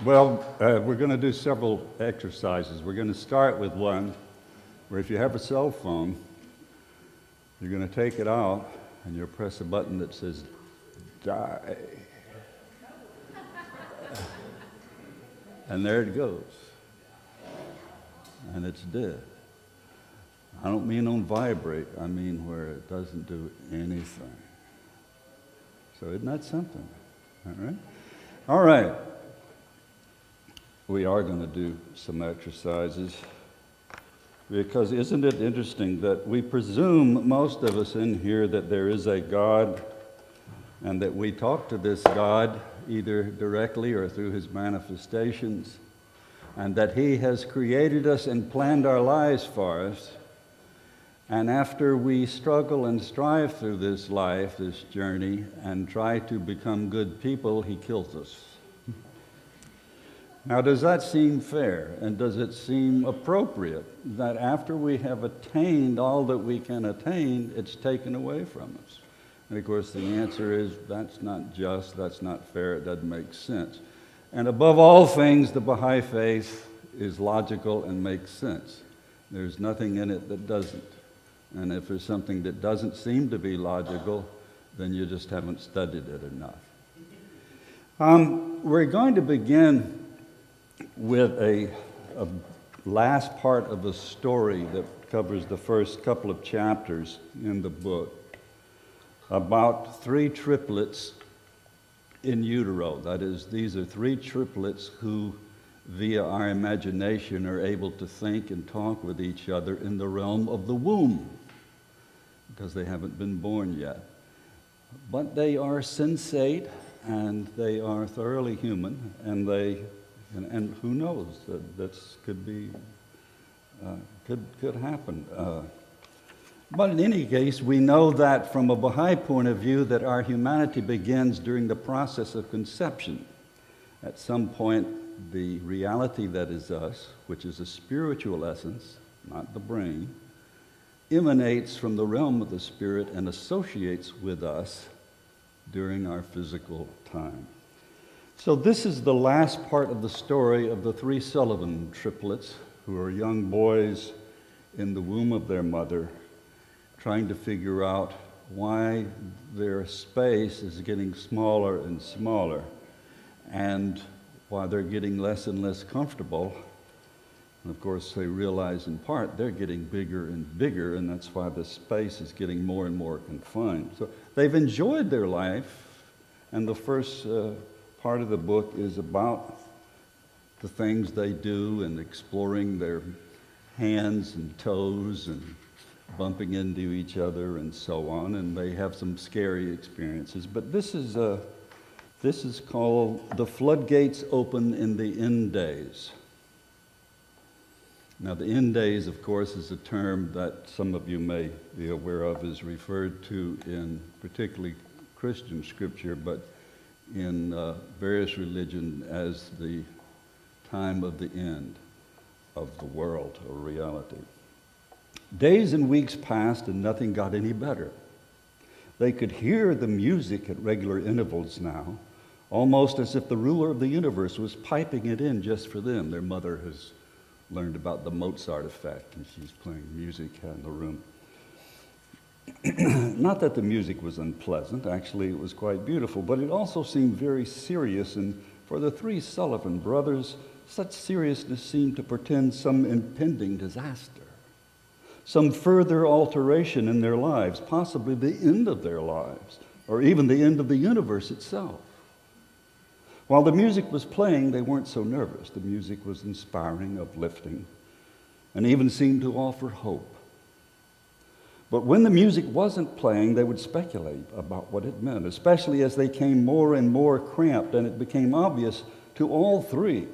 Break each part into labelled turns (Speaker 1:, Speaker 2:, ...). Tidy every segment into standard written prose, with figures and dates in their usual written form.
Speaker 1: Well, we're going to do several exercises. We're going to start with one where if you have a cell phone, you're going to take it out and you'll press a button that says die. And there it goes. And it's dead. I don't mean on vibrate, I mean where it doesn't do anything. So isn't that something? All right? All right. We are going to do some exercises because isn't it interesting that we presume, most of us in here, that there is a God and that we talk to this God either directly or through his manifestations, and that he has created us and planned our lives for us. And after we struggle and strive through this life, this journey, and try to become good people, he kills us. Now, does that seem fair? And does it seem appropriate that after we have attained all that we can attain, it's taken away from us? And of course, the answer is that's not just, that's not fair, it doesn't make sense. And above all things, the Baha'i faith is logical and makes sense. There's nothing in it that doesn't. And if there's something that doesn't seem to be logical, then you just haven't studied it enough. We're going to begin with a last part of a story that covers the first couple of chapters in the book about three triplets in utero. That is, these are three triplets who, via our imagination, are able to think and talk with each other in the realm of the womb, because they haven't been born yet. But they are sensate, and they are thoroughly human, and and who knows, this could be, could happen. But in any case, we know that from a Baha'i point of view that our humanity begins during the process of conception. At some point, the reality that is us, which is a spiritual essence, not the brain, emanates from the realm of the spirit and associates with us during our physical time. So this is the last part of the story of the three Sullivan triplets, who are young boys in the womb of their mother, trying to figure out why their space is getting smaller and smaller, and why they're getting less and less comfortable. And of course, they realize in part they're getting bigger and bigger, and that's why the space is getting more and more confined. So they've enjoyed their life, and the first part of the book is about the things they do and exploring their hands and toes and bumping into each other and so on, and they have some scary experiences. But this is called The Floodgates Open in the End Days. Now, the end days, of course, is a term that some of you may be aware of, is referred to in particularly Christian scripture, but in various religions as the time of the end of the world or reality. Days and weeks passed and nothing got any better. They could hear the music at regular intervals now, almost as if the ruler of the universe was piping it in just for them. Their mother has learned about the Mozart effect, and she's playing music in the room. Not that the music was unpleasant, actually it was quite beautiful, but it also seemed very serious, and for the three Sullivan brothers, such seriousness seemed to portend some impending disaster, some further alteration in their lives, possibly the end of their lives, or even the end of the universe itself. While the music was playing, they weren't so nervous. The music was inspiring, uplifting, and even seemed to offer hope. But when the music wasn't playing, they would speculate about what it meant, especially as they came more and more cramped, and it became obvious to all three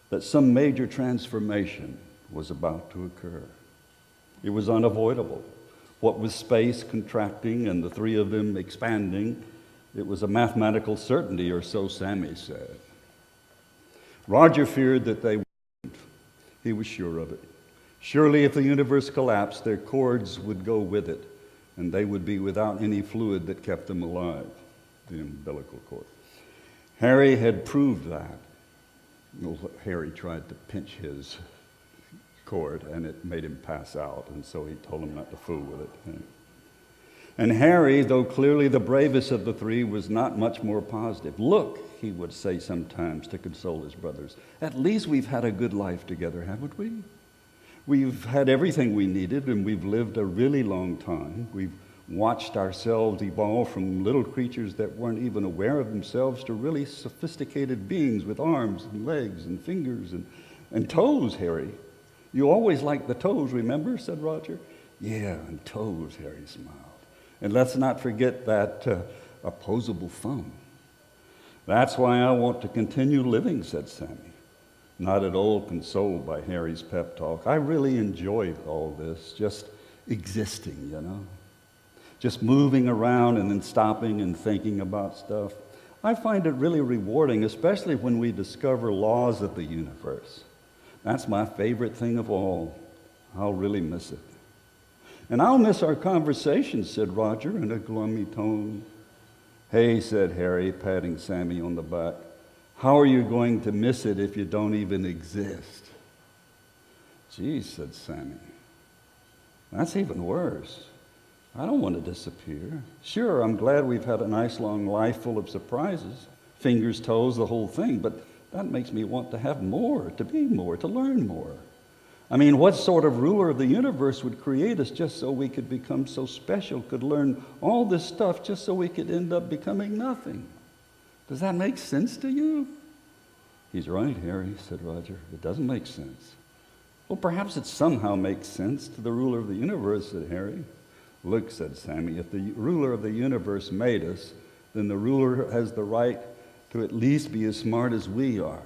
Speaker 1: that some major transformation was about to occur. It was unavoidable. What with space contracting and the three of them expanding, it was a mathematical certainty, or so Sammy said. Roger feared that they wouldn't. He was sure of it. Surely if the universe collapsed, their cords would go with it, and they would be without any fluid that kept them alive, the umbilical cord. Harry had proved that. Well, Harry tried to pinch his cord, and it made him pass out, and so he told him not to fool with it. And Harry, though clearly the bravest of the three, was not much more positive. "Look," he would say sometimes to console his brothers, "at least we've had a good life together, haven't we? We've had everything we needed, and we've lived a really long time. We've watched ourselves evolve from little creatures that weren't even aware of themselves to really sophisticated beings with arms and legs and fingers and toes, Harry. You always liked the toes, remember?" said Roger. "Yeah, and toes," Harry smiled. "And let's not forget that opposable thumb." "That's why I want to continue living," said Sammy, not at all consoled by Harry's pep talk. "I really enjoy all this, just existing, just moving around and then stopping and thinking about stuff. I find it really rewarding, especially when we discover laws of the universe. That's my favorite thing of all. I'll really miss it." "And I'll miss our conversations," said Roger in a gloomy tone. "Hey," said Harry, patting Sammy on the back, "how are you going to miss it if you don't even exist?" "Geez," said Sammy, "that's even worse. I don't want to disappear. Sure, I'm glad we've had a nice long life full of surprises, fingers, toes, the whole thing, but that makes me want to have more, to be more, to learn more. I mean, what sort of ruler of the universe would create us just so we could become so special, could learn all this stuff just so we could end up becoming nothing? Does that make sense to you?" "He's right, Harry," said Roger. "It doesn't make sense." "Well, perhaps it somehow makes sense to the ruler of the universe," said Harry. "Look," said Sammy, "if the ruler of the universe made us, then the ruler has the right to at least be as smart as we are.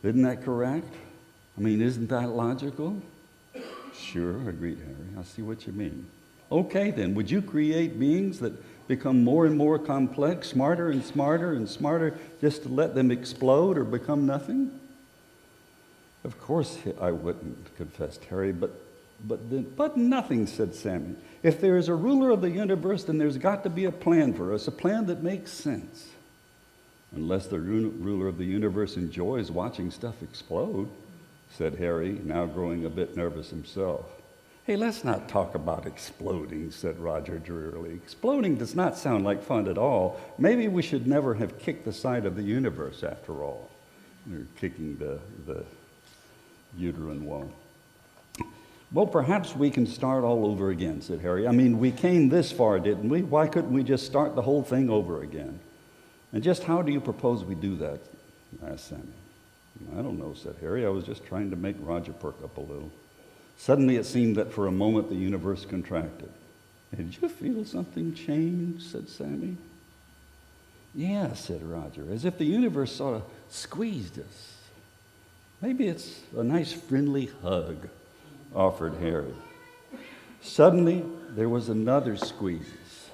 Speaker 1: Isn't that correct? I mean, isn't that logical?" "Sure," agreed Harry. "I see what you mean." "Okay, then, would you create beings that become more and more complex, smarter and smarter and smarter, just to let them explode or become nothing?" "Of course I wouldn't," confessed Harry, But nothing," said Sammy. "If there is a ruler of the universe, then there's got to be a plan for us, a plan that makes sense." "Unless the ruler of the universe enjoys watching stuff explode," said Harry, now growing a bit nervous himself. "Hey, let's not talk about exploding," said Roger drearily. "Exploding does not sound like fun at all. Maybe we should never have kicked the side of the universe after all." They're kicking the uterine wall. "Well, perhaps we can start all over again," said Harry. "I mean, we came this far, didn't we? Why couldn't we just start the whole thing over again?" "And just how do you propose we do that?" asked Sammy. "I don't know," said Harry. "I was just trying to make Roger perk up a little." Suddenly it seemed that for a moment the universe contracted. "Did you feel something change?" said Sammy. "Yeah," said Roger, "as if the universe sort of squeezed us." "Maybe it's a nice friendly hug," offered Harry. Suddenly, there was another squeeze,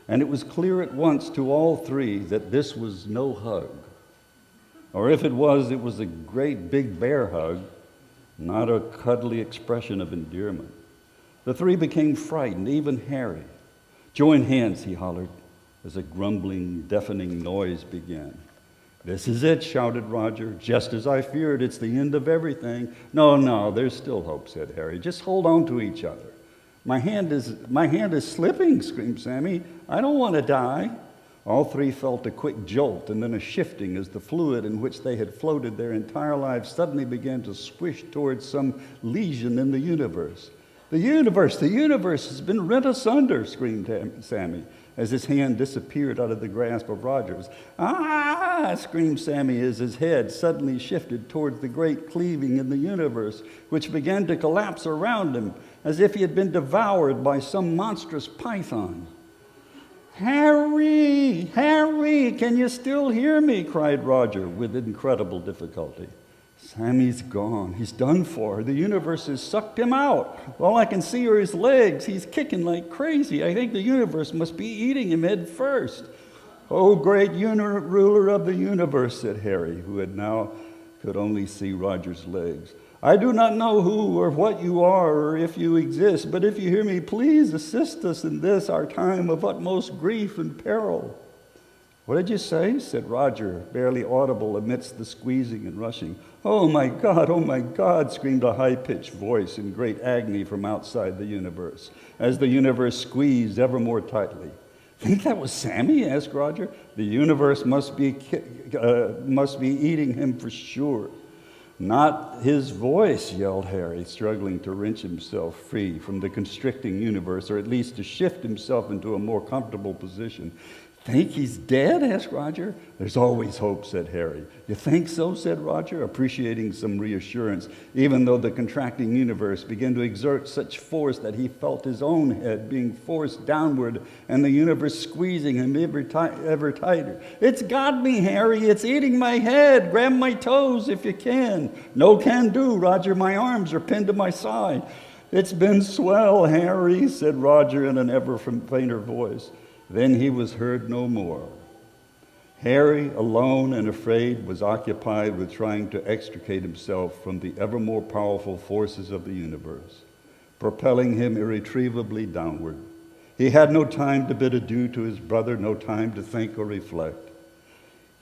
Speaker 1: and it was clear at once to all three that this was no hug. Or if it was a great big bear hug, not a cuddly expression of endearment. The three became frightened, even Harry. "Join hands," he hollered, as a grumbling, deafening noise began. "This is it," shouted Roger. "Just as I feared, it's the end of everything." No, there's still hope," said Harry. "Just hold on to each other." My hand is slipping," screamed Sammy. "I don't want to die." All three felt a quick jolt and then a shifting as the fluid in which they had floated their entire lives suddenly began to swish towards some lesion in the universe. The universe has been rent asunder," screamed Sammy, as his hand disappeared out of the grasp of Roger's. "Ah!" screamed Sammy as his head suddenly shifted towards the great cleaving in the universe, which began to collapse around him as if he had been devoured by some monstrous python. Harry, can you still hear me?" cried Roger with incredible difficulty. "Sammy's gone. He's done for. The universe has sucked him out. All I can see are his legs. He's kicking like crazy. I think the universe must be eating him head first." "Oh, great ruler of the universe," said Harry, who now could only see Roger's legs. "I do not know who or what you are or if you exist, but if you hear me, please assist us in this, our time of utmost grief and peril." "What did you say?" said Roger, barely audible amidst the squeezing and rushing. Oh my God, screamed a high-pitched voice in great agony from outside the universe, as the universe squeezed ever more tightly. "Think that was Sammy?" asked Roger. "The universe must be eating him for sure." "Not his voice," yelled Harry, struggling to wrench himself free from the constricting universe, or at least to shift himself into a more comfortable position. "Think he's dead?" asked Roger. "There's always hope," said Harry. "You think so?" said Roger, appreciating some reassurance, even though the contracting universe began to exert such force that he felt his own head being forced downward and the universe squeezing him ever tighter. "It's got me, Harry. It's eating my head. Grab my toes if you can." "No can do, Roger. My arms are pinned to my side." "It's been swell, Harry," said Roger in an ever fainter voice. Then he was heard no more. Harry, alone and afraid, was occupied with trying to extricate himself from the ever more powerful forces of the universe, propelling him irretrievably downward. He had no time to bid adieu to his brother, no time to think or reflect.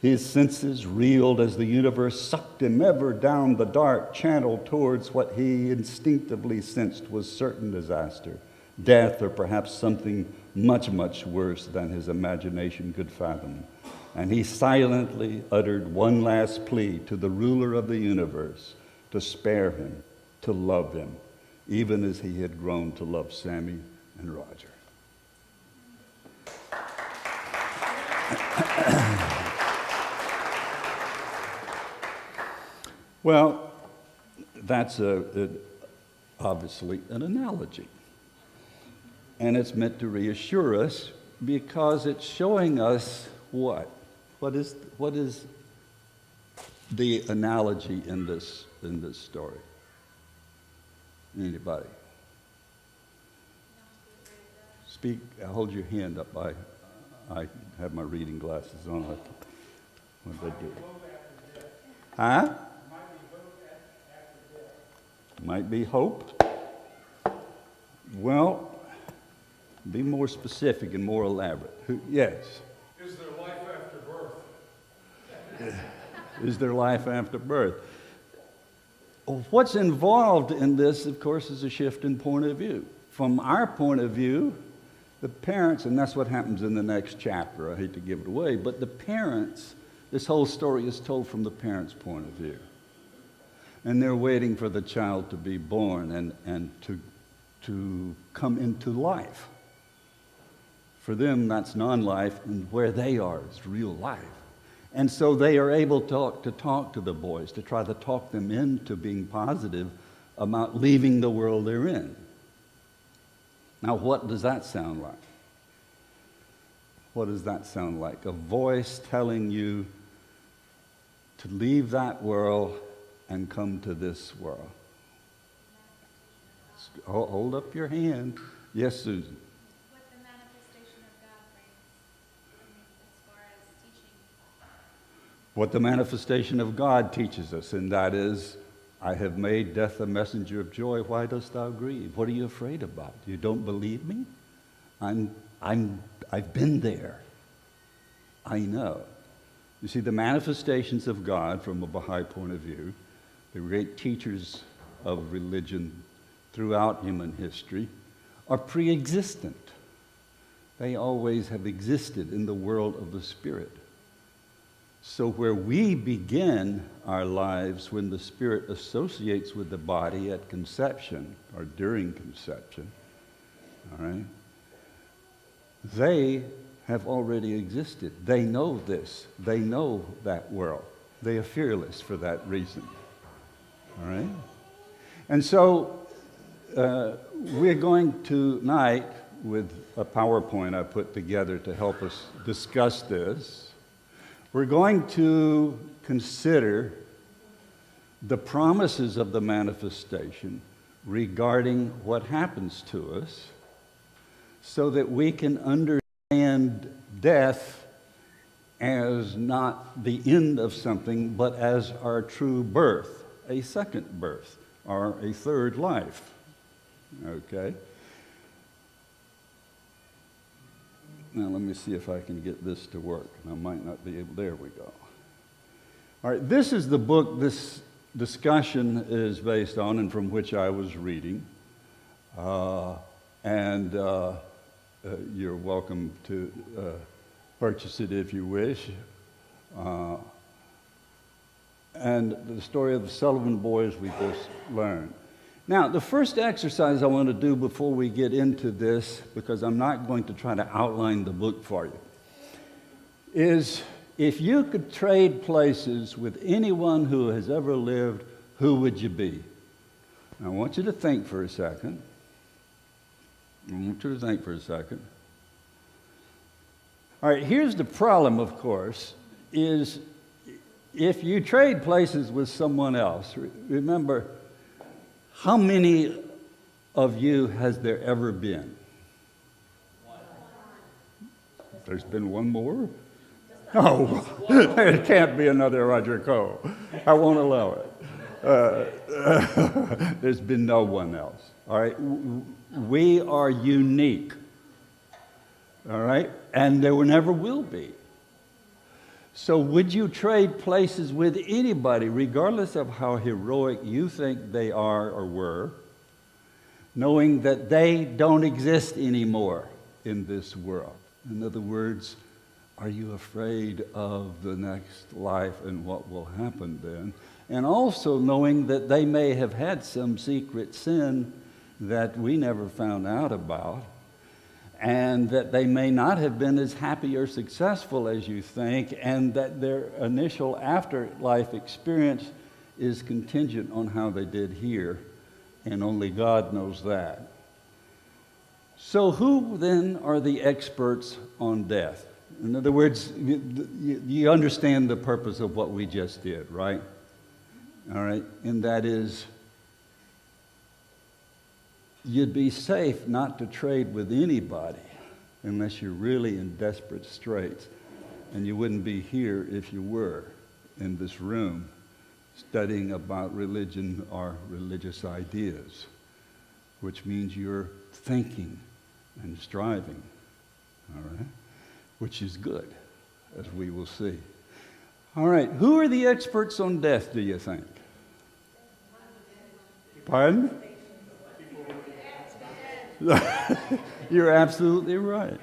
Speaker 1: His senses reeled as the universe sucked him ever down the dark channel towards what he instinctively sensed was certain disaster, death, or perhaps something much, much worse than his imagination could fathom. And he silently uttered one last plea to the ruler of the universe to spare him, to love him, even as he had grown to love Sammy and Roger. Well, that's obviously an analogy. And it's meant to reassure us because it's showing us what? What is the analogy in this story? Anybody? Speak. Hold your hand up. I have my reading glasses on. What did I do? Huh? Might be hope. Well, be more specific and more elaborate. Yes?
Speaker 2: Is there life after birth?
Speaker 1: Is there life after birth? What's involved in this, of course, is a shift in point of view. From our point of view, the parents, and that's what happens in the next chapter, I hate to give it away, but the parents, this whole story is told from the parents' point of view. And they're waiting for the child to be born and to come into life. For them, that's non-life, and where they are is real life. And so they are able to talk to the boys, to try to talk them into being positive about leaving the world they're in. Now, what does that sound like? What does that sound like? A voice telling you to leave that world and come to this world. Hold up your hand. Yes, Susan.
Speaker 3: What the manifestation of God brings as far as teaching.
Speaker 1: What the manifestation of God teaches us, and that is, I have made death a messenger of joy. Why dost thou grieve? What are you afraid about? You don't believe me? I've been there. I know. You see, the manifestations of God from a Baha'i point of view, the great teachers of religion throughout human history, are pre-existent. They always have existed in the world of the Spirit. So where we begin our lives when the Spirit associates with the body at conception or during conception, all right, they have already existed. They know this. They know that world. They are fearless for that reason. All right? And so we're going tonight with a PowerPoint I put together to help us discuss this. We're going to consider the promises of the manifestation regarding what happens to us so that we can understand death as not the end of something, but as our true birth, a second birth, or a third life. Okay? Now let me see if I can get this to work. I might not be able. There we go. All right, this is the book this discussion is based on and from which I was reading. And you're welcome to purchase it if you wish. And the story of the Sullivan boys we just learned. Now, the first exercise I want to do before we get into this, because I'm not going to try to outline the book for you, is if you could trade places with anyone who has ever lived, who would you be? Now, I want you to think for a second. All right, here's the problem, of course, is if you trade places with someone else, remember, how many of you has there ever been? There's been one more? No, there can't be another Roger Coe. I won't allow it. There's been no one else. All right, we are unique. All right, and there never will be. So would you trade places with anybody, regardless of how heroic you think they are or were, knowing that they don't exist anymore in this world? In other words, are you afraid of the next life and what will happen then? And also knowing that they may have had some secret sin that we never found out about, and that they may not have been as happy or successful as you think, and that their initial afterlife experience is contingent on how they did here, and only God knows that. So who then are the experts on death? In other words, you understand the purpose of what we just did, right? All right, and that is, you'd be safe not to trade with anybody unless you're really in desperate straits. And you wouldn't be here if you were in this room studying about religion or religious ideas, which means you're thinking and striving, all right? Which is good, as we will see. All right, who are the experts on death, do you think? Pardon? You're absolutely right.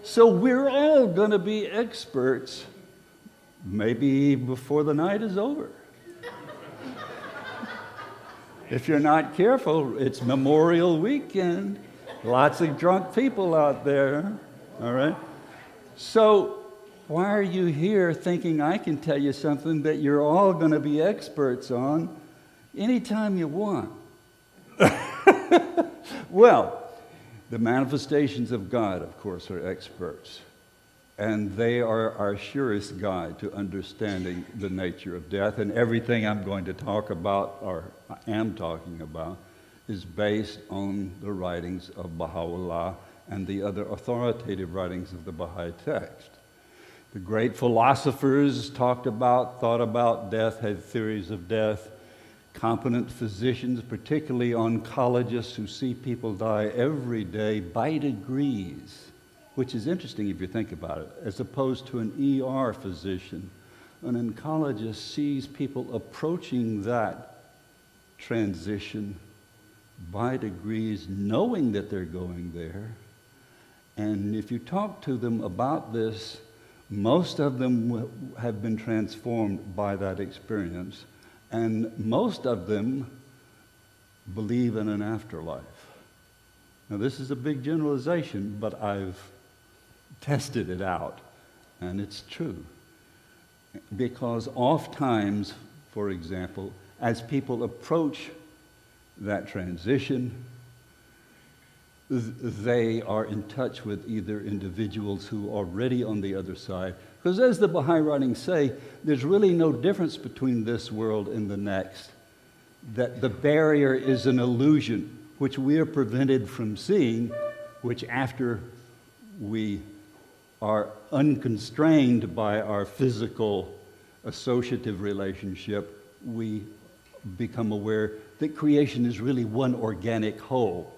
Speaker 1: So we're all going to be experts, maybe before the night is over. If you're not careful, it's Memorial Weekend. Lots of drunk people out there, all right? So why are you here thinking I can tell you something that you're all going to be experts on anytime you want? Well, the manifestations of God, of course, are experts. And they are our surest guide to understanding the nature of death. And everything I'm going to talk about, or am talking about, is based on the writings of Baha'u'llah and the other authoritative writings of the Baha'i text. The great philosophers thought about death, had theories of death. Competent physicians, particularly oncologists who see people die every day by degrees, which is interesting if you think about it, as opposed to an ER physician. An oncologist sees people approaching that transition by degrees, knowing that they're going there. And if you talk to them about this, most of them have been transformed by that experience. And most of them believe in an afterlife. Now, this is a big generalization, but I've tested it out, and it's true. Because oftentimes, for example, as people approach that transition, they are in touch with either individuals who are already on the other side. Because as the Baha'i writings say, there's really no difference between this world and the next. That the barrier is an illusion, which we are prevented from seeing, which after we are unconstrained by our physical associative relationship, we become aware that creation is really one organic whole.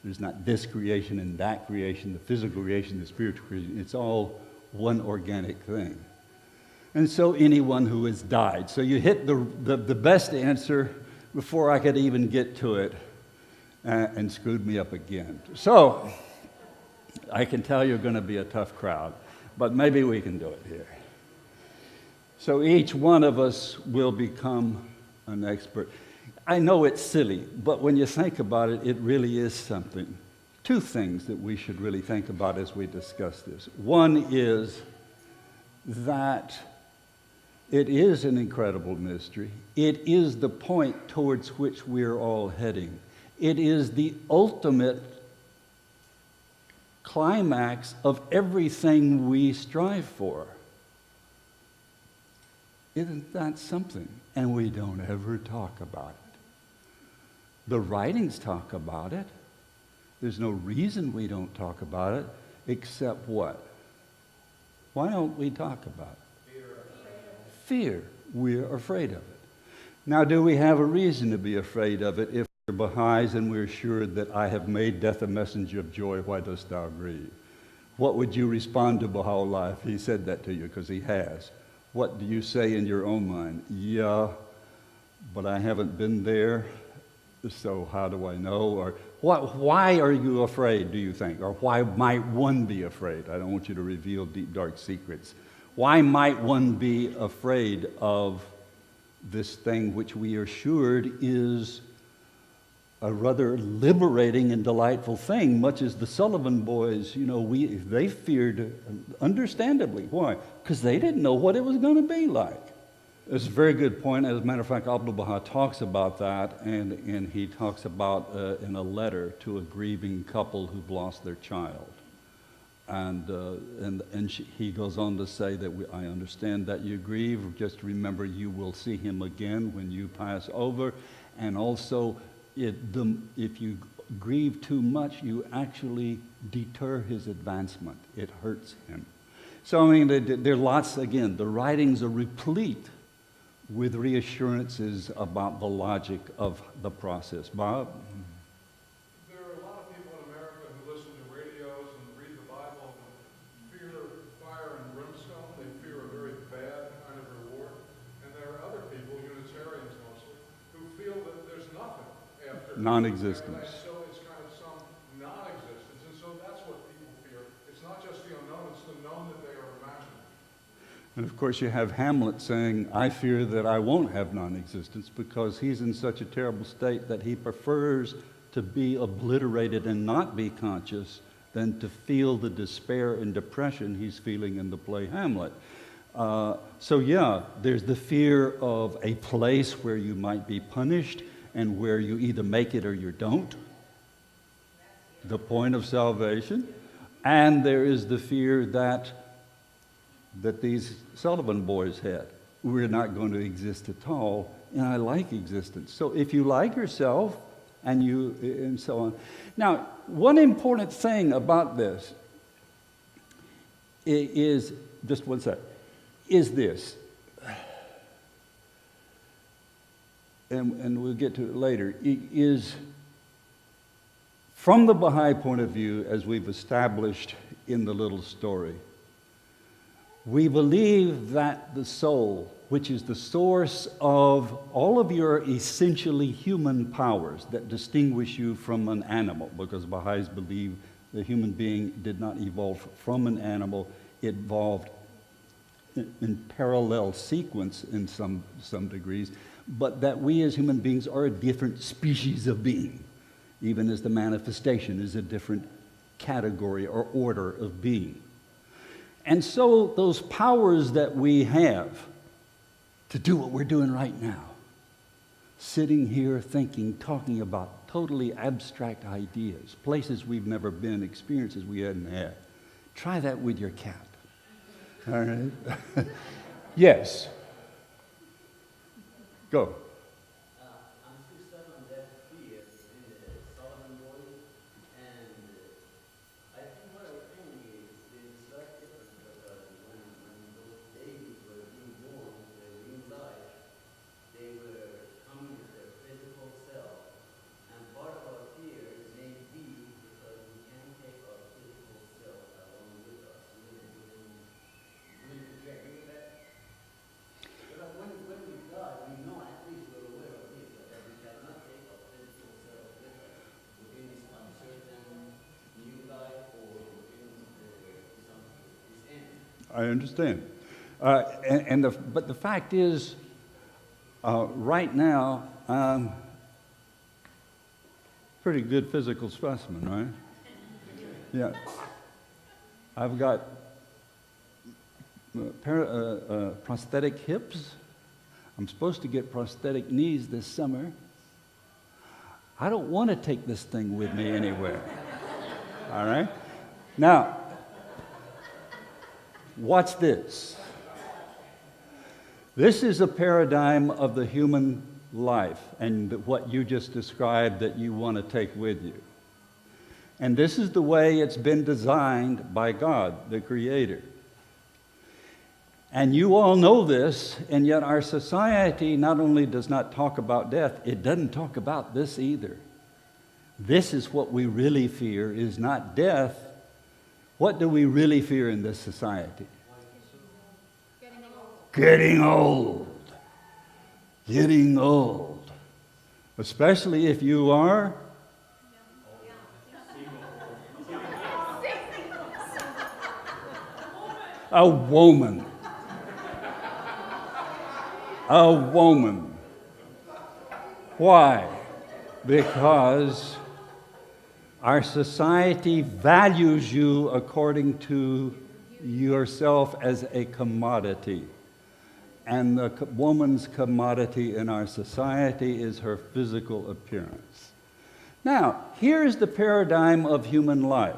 Speaker 1: There's not this creation and that creation, the physical creation, the spiritual creation. It's all one organic thing. And so anyone who has died. So you hit the best answer before I could even get to it and screwed me up again. So I can tell you're going to be a tough crowd, but maybe we can do it here. So each one of us will become an expert. I know it's silly, but when you think about it, it really is something. Two things that we should really think about as we discuss this. One is that it is an incredible mystery. It is the point towards which we're all heading. It is the ultimate climax of everything we strive for. Isn't that something? And we don't ever talk about it. The writings talk about it. There's no reason we don't talk about it, except what? Why don't we talk about it? Fear. We're afraid of it. Now, do we have a reason to be afraid of it if we're Baha'is and we're sure that I have made death a messenger of joy, why dost thou grieve? What would you respond to Baha'u'llah if he said that to you? Because he has. What do you say in your own mind? Yeah, but I haven't been there, so how do I know? Or why are you afraid, do you think? Or why might one be afraid? I don't want you to reveal deep, dark secrets. Why might one be afraid of this thing which we are assured is a rather liberating and delightful thing, much as the Sullivan boys, they feared, understandably. Why? Because they didn't know what it was going to be like. It's a very good point. As a matter of fact, Abdu'l-Baha talks about that, and he talks about in a letter to a grieving couple who've lost their child. He goes on to say that I understand that you grieve. Just remember, you will see him again when you pass over. And also, if you grieve too much, you actually deter his advancement. It hurts him. So, I mean, there are lots, again, the writings are replete with reassurances about the logic of the process. Bob?
Speaker 2: There are a lot of people in America who listen to radios and read the Bible and fear fire and brimstone. They fear a very bad kind of reward. And there are other people, Unitarians mostly, who feel that there's nothing after
Speaker 1: Non-existence.
Speaker 2: paradise. So it's kind of some non-existence. And so that's what people fear. It's not just the unknown, it's the known that they are imagining.
Speaker 1: And of course you have Hamlet saying, I fear that I won't have non-existence, because he's in such a terrible state that he prefers to be obliterated and not be conscious than to feel the despair and depression he's feeling in the play Hamlet. So yeah, there's the fear of a place where you might be punished and where you either make it or you don't. The point of salvation. And there is the fear that these Sullivan boys had. We're not going to exist at all, and I like existence. So if you like yourself, and so on. Now, one important thing about this is, just one sec, is this, and we'll get to it later, is from the Baha'i point of view, as we've established in the little story, we believe that the soul, which is the source of all of your essentially human powers that distinguish you from an animal, because Baha'is believe the human being did not evolve from an animal, it evolved in parallel sequence in some degrees, but that we as human beings are a different species of being, even as the manifestation is a different category or order of being. And so those powers that we have to do what we're doing right now, sitting here thinking, talking about totally abstract ideas, places we've never been, experiences we hadn't had. Try that with your cat. All right? Yes. Go.
Speaker 4: I'm still stuck on that fear in the Sullivan boys, and I think what I was thinking is it's a lot different because when those babies were being born, they were in life, they were coming with their physical self, and part of our fear may be
Speaker 1: I understand. But the fact is, right now, I'm pretty good physical specimen, right? Yeah. I've got prosthetic hips. I'm supposed to get prosthetic knees this summer. I don't want to take this thing with me anywhere. All right? Now, watch this. This is a paradigm of the human life and what you just described that you want to take with you. And this is the way it's been designed by God, the Creator. And you all know this, and yet our society not only does not talk about death, it doesn't talk about this either. This is what we really fear, is not death. What do we really fear in this society? Getting old. Getting old. Especially if you are a woman. A woman. Why? Because our society values you according to yourself as a commodity. And the woman's commodity in our society is her physical appearance. Now, here's the paradigm of human life.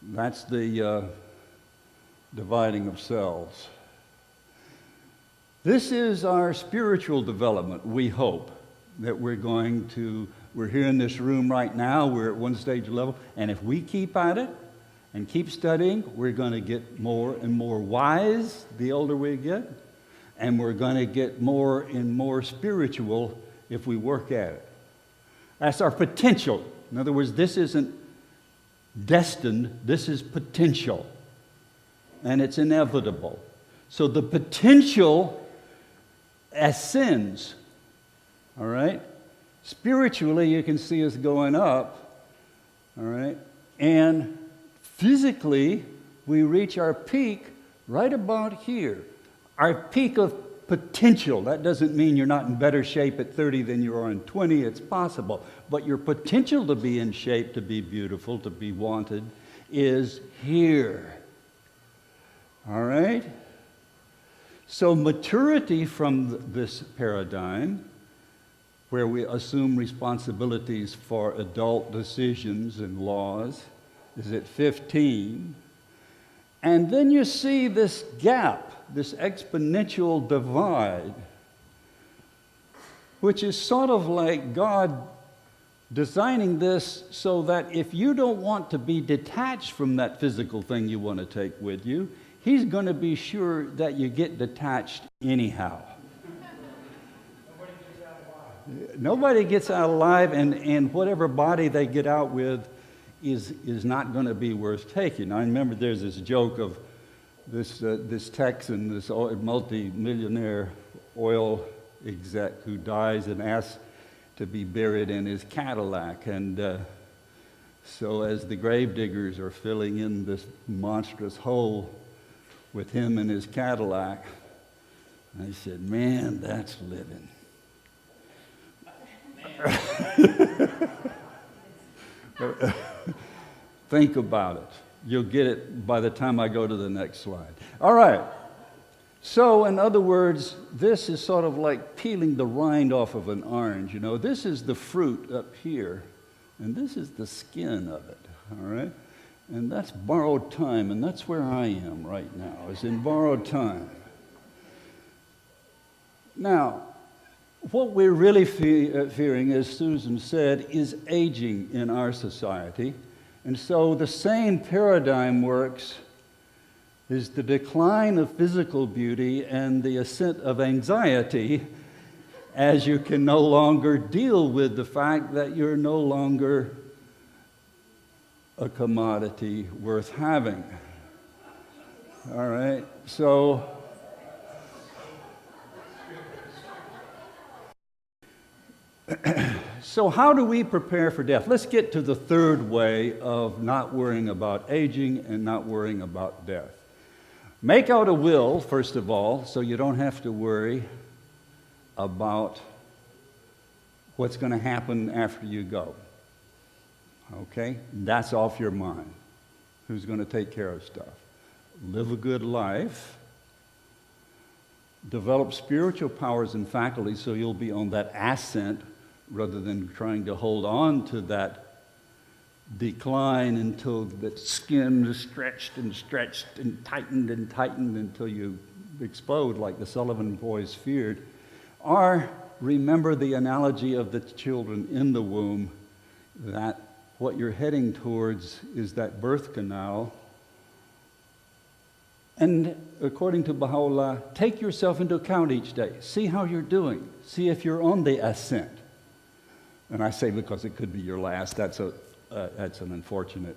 Speaker 1: That's the dividing of cells. This is our spiritual development, we hope, that we're here in this room right now, we're at one stage level, and if we keep at it and keep studying, we're going to get more and more wise the older we get, and we're going to get more and more spiritual if we work at it. That's our potential. In other words, this isn't destined, this is potential. And it's inevitable. So the potential ascends. All right? Spiritually, you can see us going up. All right? And physically, we reach our peak right about here. Our peak of potential. That doesn't mean you're not in better shape at 30 than you are in 20. It's possible. But your potential to be in shape, to be beautiful, to be wanted, is here. All right? So maturity from this paradigm, where we assume responsibilities for adult decisions and laws, is at 15. And then you see this gap, this exponential divide, which is sort of like God designing this so that if you don't want to be detached from that physical thing you want to take with you, He's going to be sure that you get detached anyhow. Nobody gets out alive, and whatever body they get out with is not going to be worth taking. I remember there's this joke of this Texan, this multi-millionaire oil exec who dies and asks to be buried in his Cadillac. And so as the grave diggers are filling in this monstrous hole with him in his Cadillac, I said, man, that's living. Think about it. You'll get it by the time I go to the next slide. All right. So, in other words, this is sort of like peeling the rind off of an orange. You know, this is the fruit up here, and this is the skin of it. All right? And that's borrowed time, and that's where I am right now, is in borrowed time. Now, what we're really fearing, as Susan said, is aging in our society. And so the same paradigm works, is the decline of physical beauty and the ascent of anxiety as you can no longer deal with the fact that you're no longer a commodity worth having. All right, so So how do we prepare for death? Let's get to the third way of not worrying about aging and not worrying about death. Make out a will, first of all, so you don't have to worry about what's going to happen after you go. Okay? That's off your mind. Who's going to take care of stuff? Live a good life. Develop spiritual powers and faculties so you'll be on that ascent rather than trying to hold on to that decline until the skin is stretched and tightened until you explode like the Sullivan boys feared. Or remember the analogy of the children in the womb, that what you're heading towards is that birth canal. And according to Baha'u'llah, take yourself into account each day. See how you're doing. See if you're on the ascent. And I say because it could be your last. That's an unfortunate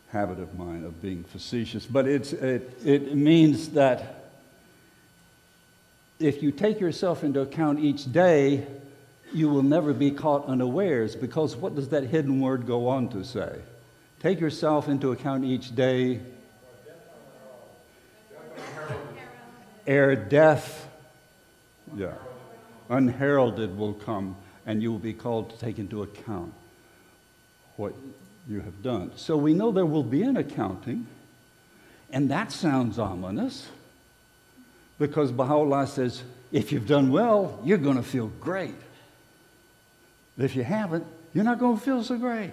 Speaker 1: habit of mine of being facetious. But it means that if you take yourself into account each day, you will never be caught unawares, because what does that hidden word go on to say? Take yourself into account each day, ere death, unheralded will come, and you will be called to take into account what you have done. So we know there will be an accounting, and that sounds ominous, because Baha'u'llah says, if you've done well, you're going to feel great. If you haven't, you're not going to feel so great.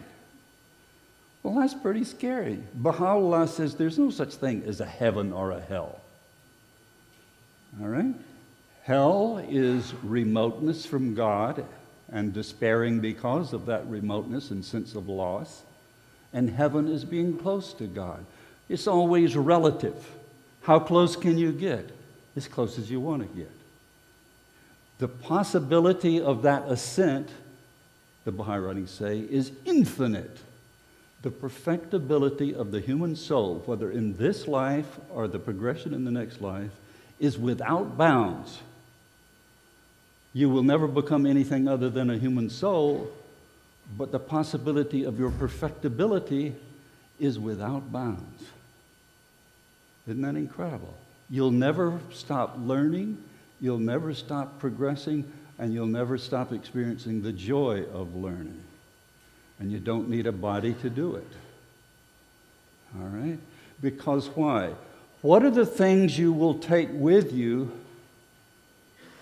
Speaker 1: Well, that's pretty scary. Baha'u'llah says there's no such thing as a heaven or a hell. All right? Hell is remoteness from God and despairing because of that remoteness and sense of loss. And heaven is being close to God. It's always relative. How close can you get? As close as you want to get. The possibility of that ascent, the Baha'i writings say, is infinite. The perfectibility of the human soul, whether in this life or the progression in the next life, is without bounds. You will never become anything other than a human soul, but the possibility of your perfectibility is without bounds. Isn't that incredible? You'll never stop learning, you'll never stop progressing, and you'll never stop experiencing the joy of learning. And you don't need a body to do it. All right? Because why? What are the things you will take with you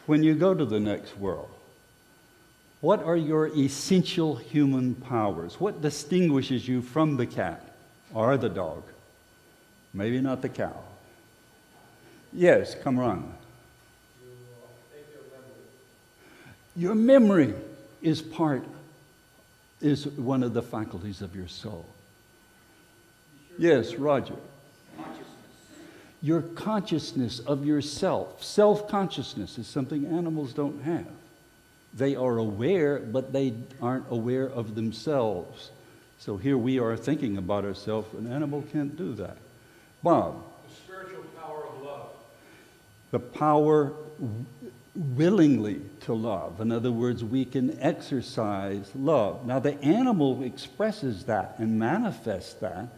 Speaker 1: when you go to the next world? What are your essential human powers? What distinguishes you from the cat or the dog? Maybe not the cow. Yes, come on. Your memory is one of the faculties of your soul. Yes, Roger. Your consciousness of yourself. Self-consciousness is something animals don't have. They are aware, but they aren't aware of themselves. So here we are thinking about ourselves. An animal can't do that. Bob.
Speaker 2: The spiritual power of love.
Speaker 1: The power willingly to love. In other words, we can exercise love. Now, the animal expresses that and manifests that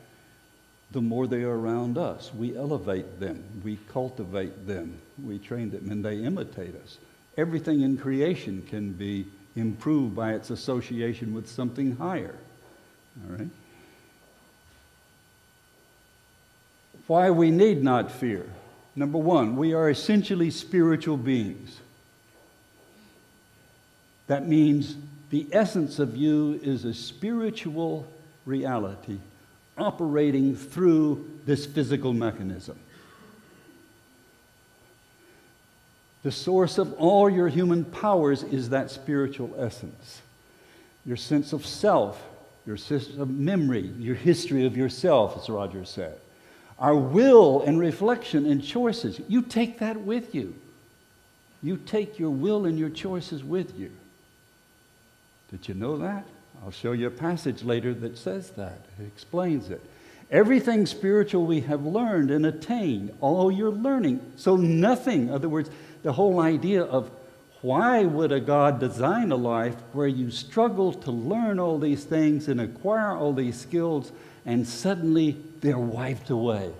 Speaker 1: the more they are around us. We elevate them. We cultivate them. We train them, and they imitate us. Everything in creation can be improved by its association with something higher. All right? Why we need not fear. Number one, we are essentially spiritual beings. That means the essence of you is a spiritual reality operating through this physical mechanism. The source of all your human powers is that spiritual essence. Your sense of self, your sense of memory, your history of yourself, as Roger said. Our will and reflection and choices, you take that with you. You take your will and your choices with you. Did you know that? I'll show you a passage later that says that. It explains it. Everything spiritual we have learned and attained, all your learning. So nothing, in other words, the whole idea of Why would a God design a life where you struggle to learn all these things and acquire all these skills and suddenly they're wiped away?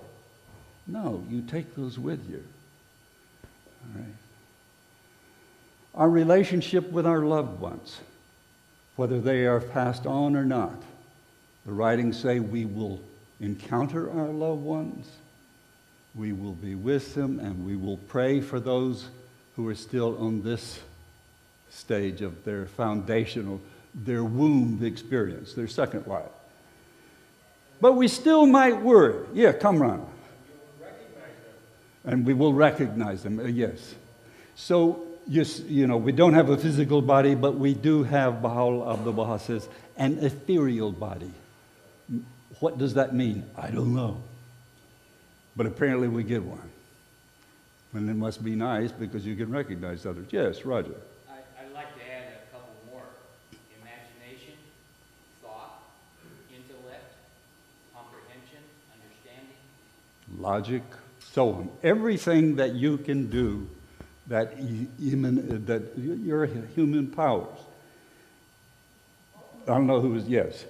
Speaker 1: No, you take those with you. All right. Our relationship with our loved ones, whether they are passed on or not. The writings say we will encounter our loved ones, we will be with them, and we will pray for those who are still on this stage of their foundational, their womb experience, their second life. But we still might worry. Yeah, come on. And we will recognize them, yes. So, you know, we don't have a physical body, but we do have, Baha'u'llah Abdu'l-Baha says, an ethereal body. What does that mean? I don't know. But apparently we get one. And it must be nice because you can recognize others. Yes, Roger.
Speaker 5: I'd like to add a couple more. Imagination, thought, intellect, comprehension, understanding.
Speaker 1: Logic, so on. Everything that you can do that your human powers. I don't know who was, yes.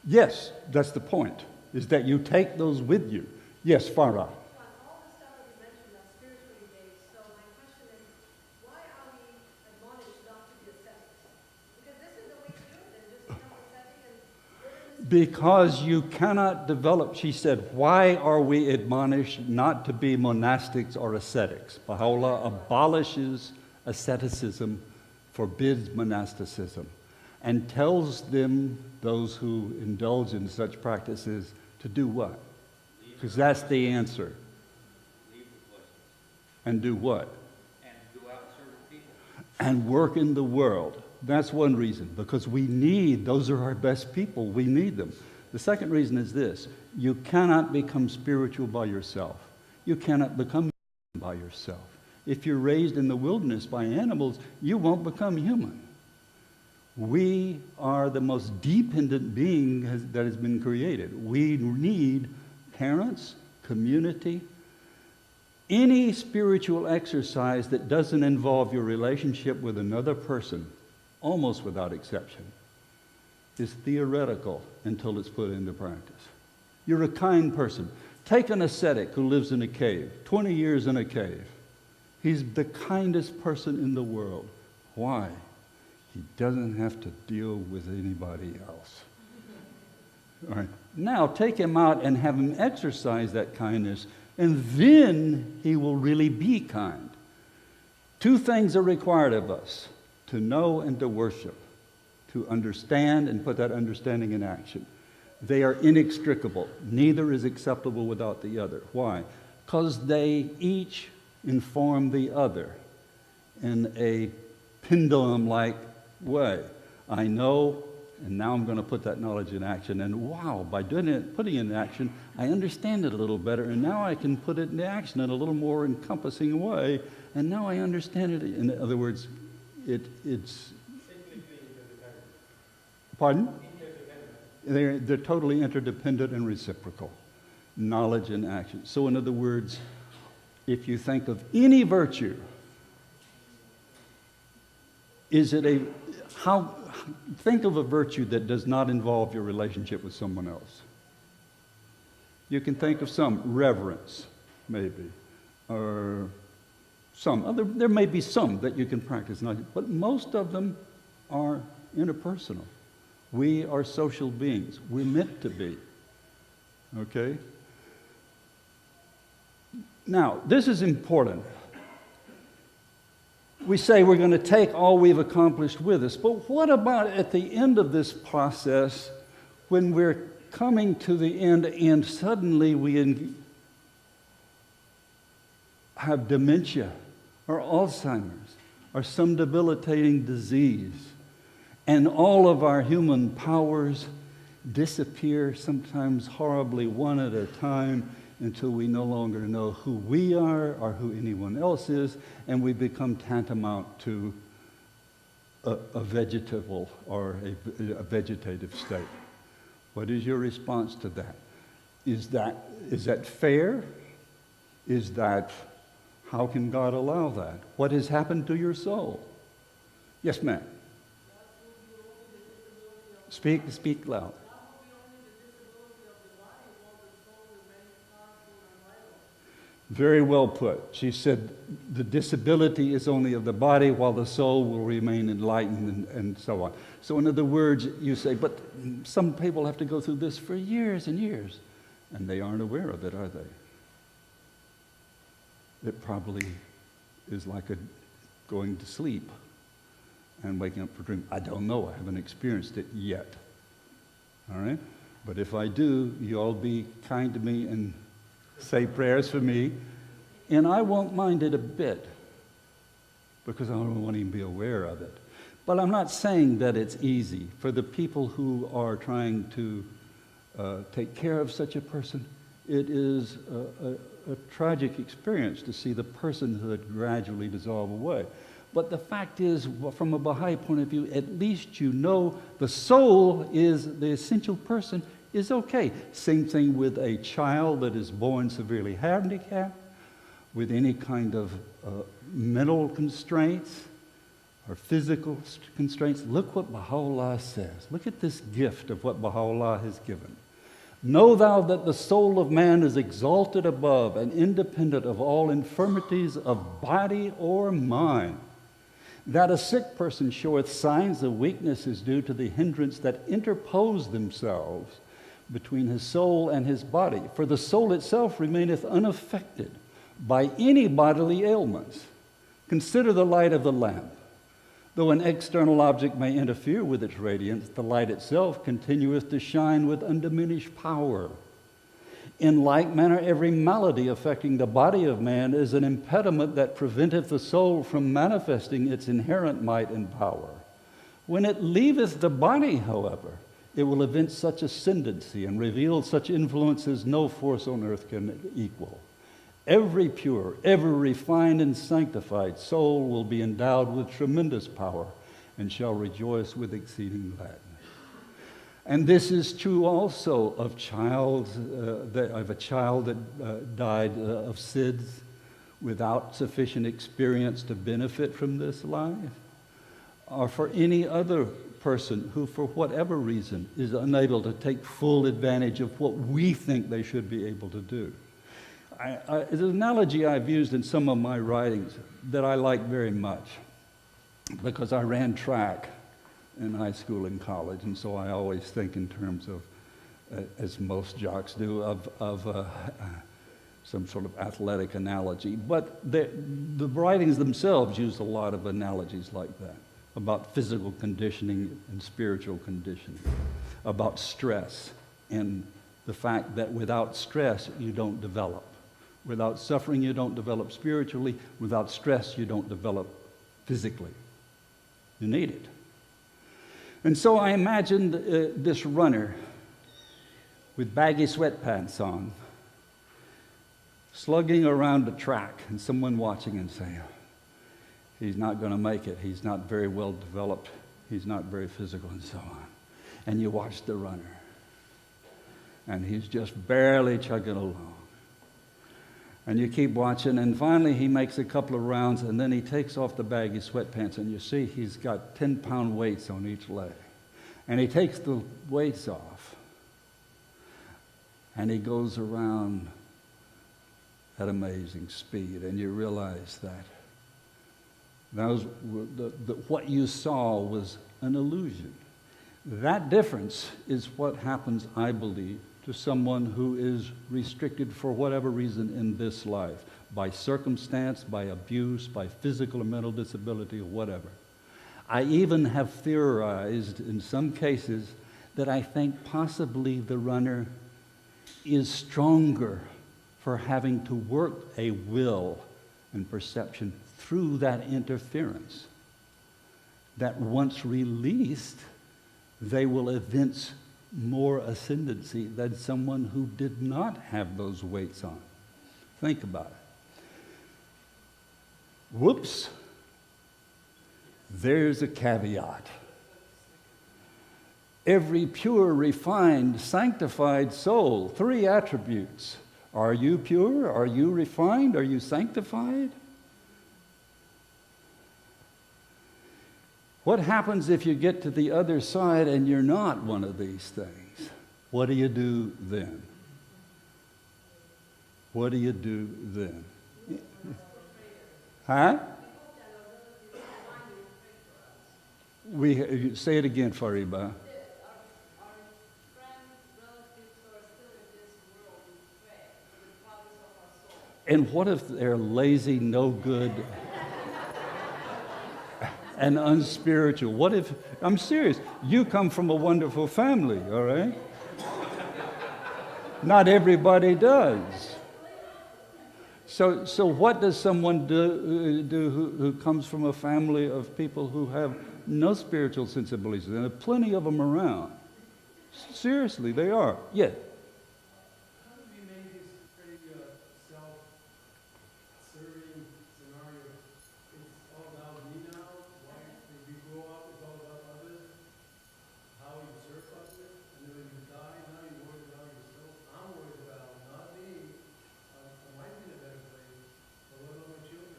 Speaker 1: Yes, that's the point, is that you take those with you. Yes, Farah.
Speaker 6: All the stuff that you mentioned that's spiritually based. So my question is, why are we admonished not to be ascetics? Because this is the way to do it, and just become ascetic and live in this.
Speaker 1: Because you cannot develop, she said, why are we admonished not to be monastics or ascetics? Baha'u'llah abolishes asceticism, forbids monasticism, and tells them, those who indulge in such practices, to do what? Because that's the answer.
Speaker 5: Leave the pleasures.
Speaker 1: And do what?
Speaker 5: And go out and serve people.
Speaker 1: And work in the world. That's one reason, because we need, those are our best people, we need them. The second reason is this: you cannot become spiritual by yourself. You cannot become human by yourself. If you're raised in the wilderness by animals, you won't become human. We are the most dependent being that has been created. We need parents, community, any spiritual exercise that doesn't involve your relationship with another person, almost without exception, is theoretical until it's put into practice. You're a kind person. Take an ascetic who lives in a cave, 20 years in a cave. He's the kindest person in the world. Why? He doesn't have to deal with anybody else. All right. Now take him out and have him exercise that kindness, and then he will really be kind. Two things are required of us: to know and to worship, to understand and put that understanding in action. They are inextricable. Neither is acceptable without the other. Why? Because they each inform the other in a pendulum-like way. I know, and now I'm going to put that knowledge in action. And wow, by doing it, putting it in action, I understand it a little better. And now I can put it into action in a little more encompassing way. And now I understand it. In other words, it's... Pardon? They're totally interdependent and reciprocal. Knowledge and action. So in other words, if you think of any virtue, think of a virtue that does not involve your relationship with someone else. You can think of some: reverence, maybe, or some other. There may be some that you can practice, but most of them are interpersonal. We are social beings. We're meant to be. Okay? Now, this is important. We say we're going to take all we've accomplished with us, but what about at the end of this process, when we're coming to the end and suddenly we have dementia or Alzheimer's or some debilitating disease, and all of our human powers disappear, sometimes horribly, one at a time, until we no longer know who we are or who anyone else is, and we become tantamount to a vegetable or a vegetative state. What is your response to that? Is that fair? is that, how can God allow that? What has happened to your soul? Yes, ma'am. Speak loud. Very well put. She said the disability is only of the body while the soul will remain enlightened and so on. So in other words, you say, but some people have to go through this for years and years, and they aren't aware of it, are they? It probably is like going to sleep and waking up for a dream. I don't know. I haven't experienced it yet. All right? But if I do, you all be kind to me and say prayers for me, and I won't mind it a bit because I don't want to even be aware of it. But I'm not saying that it's easy. For the people who are trying to take care of such a person, it is a tragic experience to see the personhood gradually dissolve away. But the fact is, from a Baha'i point of view, at least you know the soul is the essential person is okay. Same thing with a child that is born severely handicapped, with any kind of mental constraints or physical constraints. Look what Baha'u'llah says. Look at this gift of what Baha'u'llah has given. Know thou that the soul of man is exalted above and independent of all infirmities of body or mind. That a sick person showeth signs of weakness is due to the hindrance that interpose themselves between his soul and his body. For the soul itself remaineth unaffected by any bodily ailments. Consider the light of the lamp. Though an external object may interfere with its radiance, the light itself continueth to shine with undiminished power. In like manner, every malady affecting the body of man is an impediment that preventeth the soul from manifesting its inherent might and power. When it leaveth the body, however, it will evince such ascendancy and reveal such influences no force on earth can equal. Every pure, ever refined and sanctified soul will be endowed with tremendous power and shall rejoice with exceeding gladness. And this is true also of a child that died of SIDS without sufficient experience to benefit from this life, or for any other person who, for whatever reason, is unable to take full advantage of what we think they should be able to do. It's an analogy I've used in some of my writings that I like very much because I ran track in high school and college, and so I always think in terms of, as most jocks do, of some sort of athletic analogy. But the writings themselves use a lot of analogies like that, about physical conditioning and spiritual conditioning, about stress and the fact that without stress you don't develop. Without suffering you don't develop spiritually. Without stress you don't develop physically. You need it. And so I imagined this runner with baggy sweatpants on, slugging around the track, and someone watching and saying, he's not going to make it. He's not very well developed. He's not very physical, and so on. And you watch the runner, and he's just barely chugging along. And you keep watching, and finally he makes a couple of rounds, and then he takes off the baggy sweatpants, and you see he's got 10-pound weights on each leg. And he takes the weights off, and he goes around at amazing speed, and you realize that what you saw was an illusion. That difference is what happens, I believe, to someone who is restricted for whatever reason in this life, by circumstance, by abuse, by physical or mental disability, or whatever. I even have theorized in some cases that I think possibly the runner is stronger for having to work a will and perception through that interference, that once released, they will evince more ascendancy than someone who did not have those weights on. Think about it. Whoops. There's a caveat. Every pure, refined, sanctified soul, 3 attributes Are you pure? Are you refined? Are you sanctified? What happens if you get to the other side and you're not one of these things? What do you do then? What do you do then? Huh? We say it again, Fariba. And what if they're lazy, no good, and unspiritual? What if, I'm serious, you come from a wonderful family, all right? Not everybody does. So what does someone do who comes from a family of people who have no spiritual sensibilities? And there are plenty of them around. Seriously, they are. Yeah.
Speaker 7: How do we make this very self-serving scenario? It's all about me now. Why when we grow up, it's all about others. How you serve others, and then when you die, now you're worried about yourself. I'm worried about not me. I might be in a better place, but what about my children?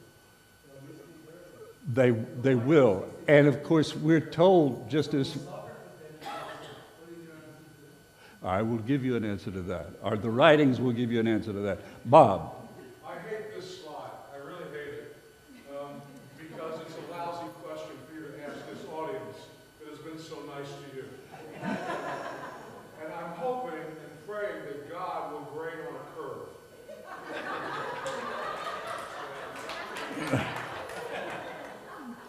Speaker 7: They'll miss me terribly.
Speaker 1: They will. And of course, we're told just as... I will give you an answer to that. Or the writings will give you an answer to that. Bob.
Speaker 2: I hate this slide. I really hate it. Because it's a lousy question for you to ask this audience that has been so nice to you. And I'm hoping and praying that God will grade on a curve.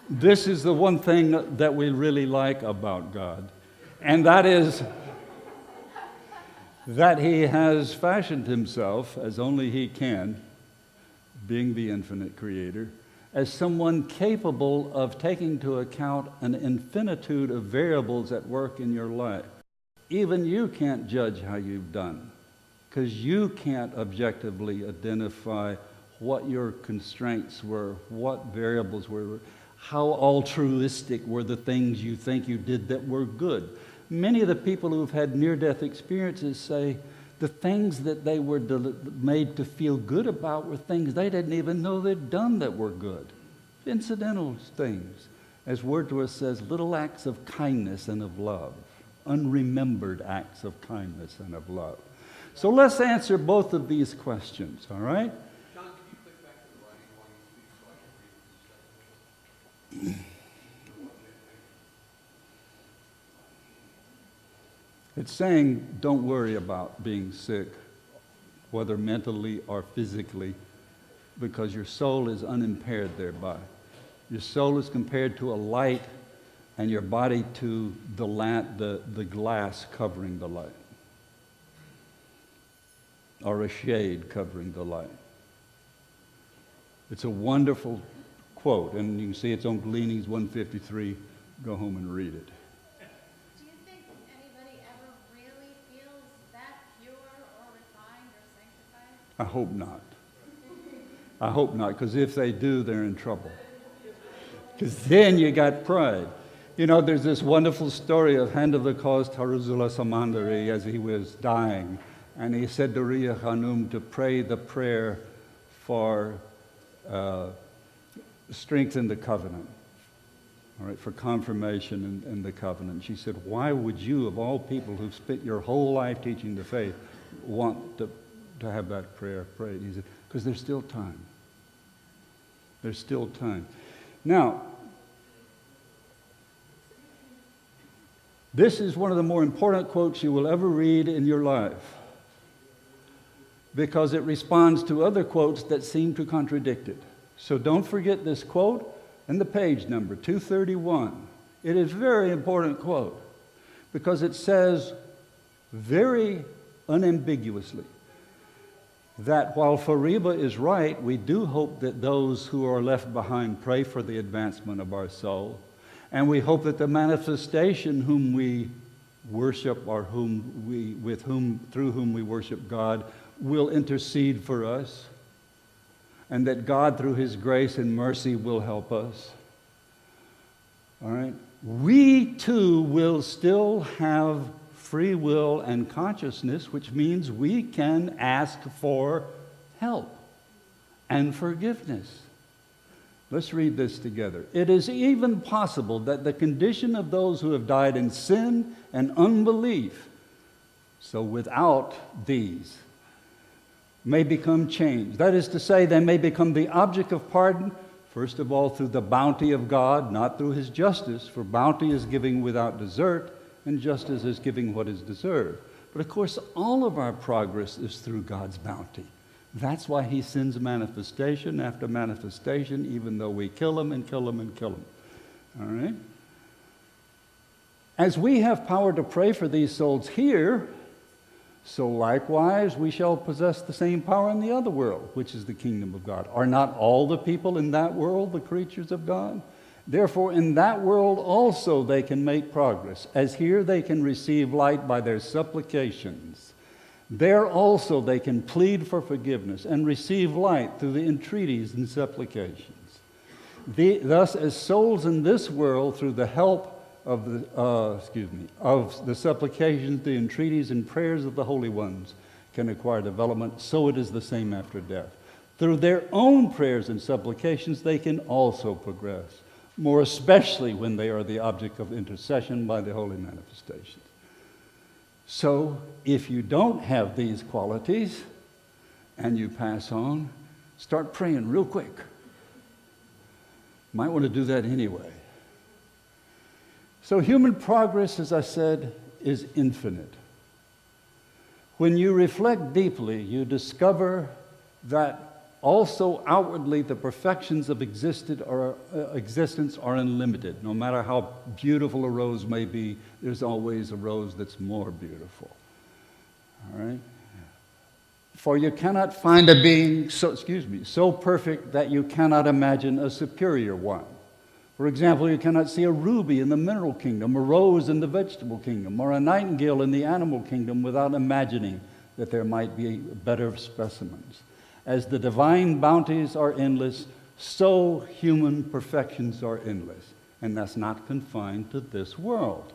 Speaker 1: This is the one thing that we really like about God, and that is that He has fashioned Himself, as only He can, being the infinite Creator, as someone capable of taking into account an infinitude of variables at work in your life. Even you can't judge how you've done, because you can't objectively identify what your constraints were, what variables were, how altruistic were the things you think you did that were good. Many of the people who've had near-death experiences say the things that they were made to feel good about were things they didn't even know they'd done that were good. Incidental things. As Wordsworth says, little acts of kindness and of love. Unremembered acts of kindness and of love. So let's answer both of these questions, all right?
Speaker 2: John, can you click back to the writing while you speak so I can read this?
Speaker 1: It's saying don't worry about being sick, whether mentally or physically, because your soul is unimpaired thereby. Your soul is compared to a light and your body to the glass covering the light, or a shade covering the light. It's a wonderful quote, and you can see it's on Gleanings 153. Go home and read it.
Speaker 3: Do you think anybody ever really feels that pure or refined or sanctified?
Speaker 1: I hope not. I hope not, because if they do, they're in trouble. Because then you got pride. You know, there's this wonderful story of Hand of the Cause Taruzula Samandari as he was dying. And he said to Riya Khanum to pray the prayer for strength in the covenant. All right, for confirmation in the covenant. She said, why would you, of all people who've spent your whole life teaching the faith, want to have that prayer prayed? He said, because there's still time. There's still time. Now, this is one of the more important quotes you will ever read in your life, because it responds to other quotes that seem to contradict it. So don't forget this quote and the page number, 231. It is a very important quote because it says very unambiguously that while Fariba is right, we do hope that those who are left behind pray for the advancement of our soul. And we hope that the manifestation whom we worship or through whom we worship God will intercede for us, and that God through His grace and mercy will help us. All right? We too will still have free will and consciousness, which means we can ask for help and forgiveness. Let's read this together. It is even possible that the condition of those who have died in sin and unbelief, so without these, may become changed. That is to say, they may become the object of pardon, first of all through the bounty of God, not through his justice, for bounty is giving without desert, and justice is giving what is deserved. But of course, all of our progress is through God's bounty. That's why he sends manifestation after manifestation, even though we kill them and kill them and kill them. All right? As we have power to pray for these souls here, so likewise we shall possess the same power in the other world, which is the kingdom of God. Are not all the people in that world the creatures of God? Therefore, in that world also they can make progress, as here they can receive light by their supplications. There also they can plead for forgiveness and receive light through the entreaties and supplications. Thus, as souls in this world, through the help of the supplications, the entreaties, and prayers of the holy ones, can acquire development, so it is the same after death. Through their own prayers and supplications, they can also progress, more especially when they are the object of intercession by the holy manifestations. So, if you don't have these qualities and you pass on, start praying real quick. Might want to do that anyway. So, human progress, as I said, is infinite. When you reflect deeply, you discover that also outwardly the perfections of existence are unlimited. No matter how beautiful a rose may be, there's always a rose that's more beautiful. All right? For you cannot find a being so perfect that you cannot imagine a superior one. For example, you cannot see a ruby in the mineral kingdom, a rose in the vegetable kingdom, or a nightingale in the animal kingdom without imagining that there might be better specimens. As the divine bounties are endless, so human perfections are endless. And that's not confined to this world.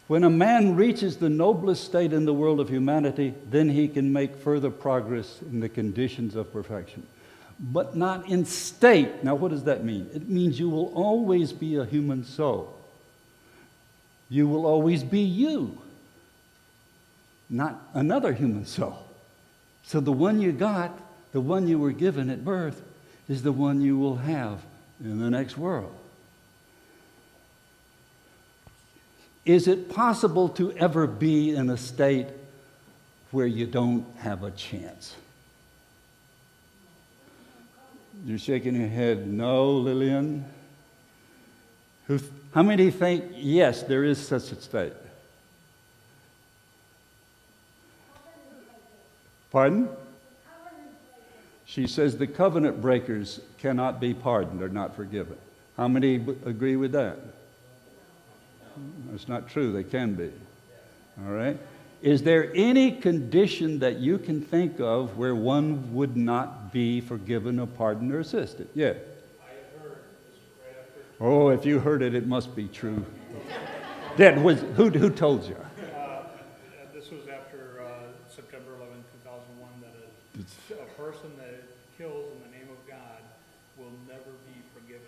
Speaker 1: When a man reaches the noblest state in the world of humanity, then he can make further progress in the conditions of perfection. But not in state. Now, what does that mean? It means you will always be a human soul. You will always be you, not another human soul. So the one you got, the one you were given at birth, is the one you will have in the next world. Is it possible to ever be in a state where you don't have a chance? You're shaking your head. No, Lillian. How many think, yes, there is such a state? Pardon? She says the covenant breakers cannot be pardoned or not forgiven. How many agree with that? That's not true. They can be. All right? Is there any condition that you can think of where one would not be forgiven or pardoned or assisted? Yeah.
Speaker 2: I heard this right after.
Speaker 1: Oh, if you heard it, it must be true. That was who told you?
Speaker 2: This was after September 11, 2001, that a person that kills in the name of God will never be forgiven.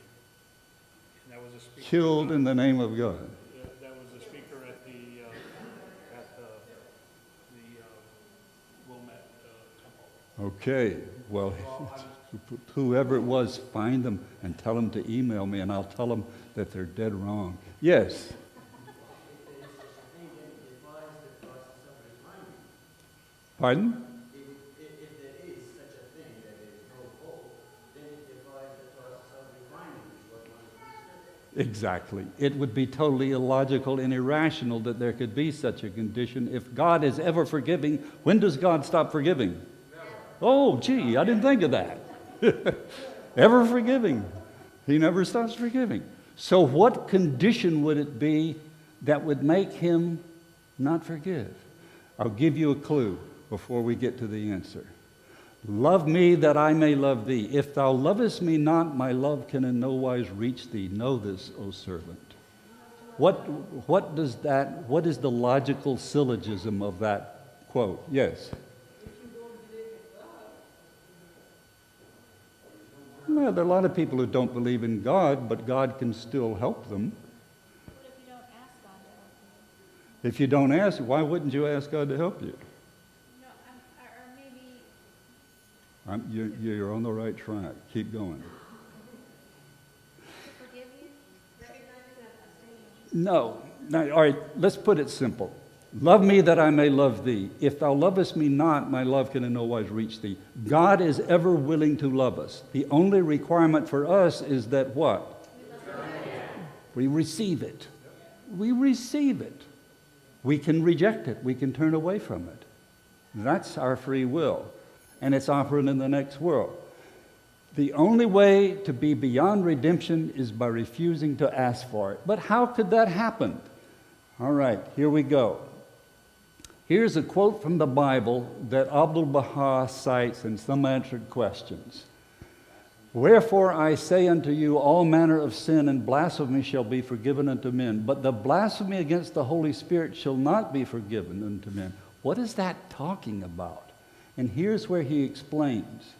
Speaker 2: And that was a speaker.
Speaker 1: Killed in the name of God.
Speaker 2: That was a speaker at the Wilmette Temple.
Speaker 1: Okay, well, whoever it was, find them and tell them to email me, and I'll tell them that they're dead wrong. Yes? Pardon?
Speaker 4: If there is such a thing that there is no hope, then it defies the process of refinement, which was one of the steps.
Speaker 1: Exactly. It would be totally illogical and irrational that there could be such a condition. If God is ever forgiving, when does God stop forgiving? Never. Oh, gee, I didn't think of that. Ever forgiving. He never stops forgiving. So what condition would it be that would make him not forgive? I'll give you a clue before we get to the answer. Love me that I may love thee. If thou lovest me not, my love can in no wise reach thee. Know this, O servant. What does that, what is the logical syllogism of that quote? Yes? Well, there are a lot of people who don't believe in God, but God can still help them.
Speaker 3: What if you don't ask God to help you?
Speaker 1: If you don't ask, why wouldn't you ask God to help you?
Speaker 3: No, or maybe,
Speaker 1: You're on the right track. Keep going.
Speaker 3: to forgive you?
Speaker 6: Recognizing that abstain.
Speaker 1: No. Now, all right, let's put it simple. Love me that I may love thee. If thou lovest me not, my love can in no wise reach thee. God is ever willing to love us. The only requirement for us is that what? We receive it. We receive it. We can reject it. We can turn away from it. That's our free will. And it's operating in the next world. The only way to be beyond redemption is by refusing to ask for it. But how could that happen? All right, here we go. Here's a quote from the Bible that Abdu'l-Baha cites in some answered questions. Wherefore I say unto you, all manner of sin and blasphemy shall be forgiven unto men, but the blasphemy against the Holy Spirit shall not be forgiven unto men. What is that talking about? And here's where he explains.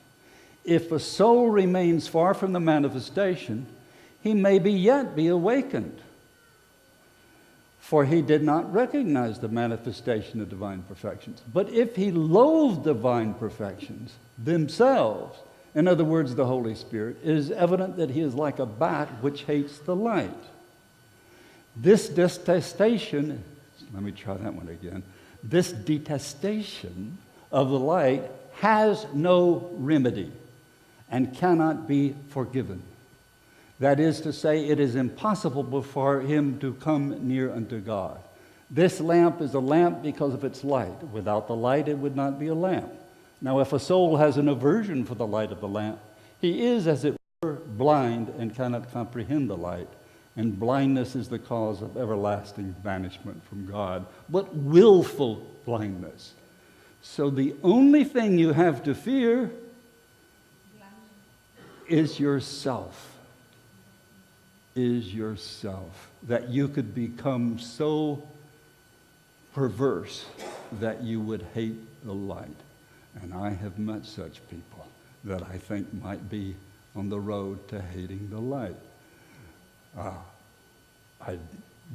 Speaker 1: If a soul remains far from the manifestation, he may be yet be awakened. For he did not recognize the manifestation of divine perfections. But if he loathed divine perfections themselves, in other words, the Holy Spirit, it is evident that he is like a bat which hates the light. This detestation, let me try that one again. This detestation of the light has no remedy and cannot be forgiven. That is to say, it is impossible for him to come near unto God. This lamp is a lamp because of its light. Without the light, it would not be a lamp. Now, if a soul has an aversion for the light of the lamp, he is, as it were, blind and cannot comprehend the light. And blindness is the cause of everlasting banishment from God, but willful blindness. So the only thing you have to fear is yourself. Is yourself. That you could become so perverse that you would hate the light. And I have met such people that I think might be on the road to hating the light.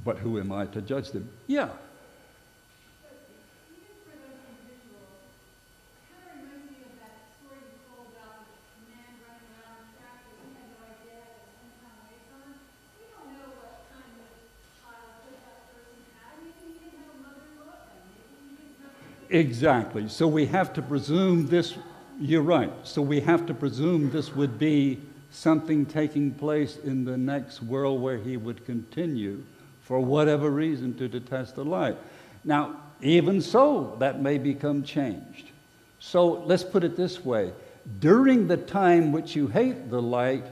Speaker 1: But who am I to judge them? Yeah. Exactly. So we have to presume this, you're right. So we have to presume this would be something taking place in the next world where he would continue, for whatever reason, to detest the light. Now, even so, that may become changed. So let's put it this way. During the time which you hate the light,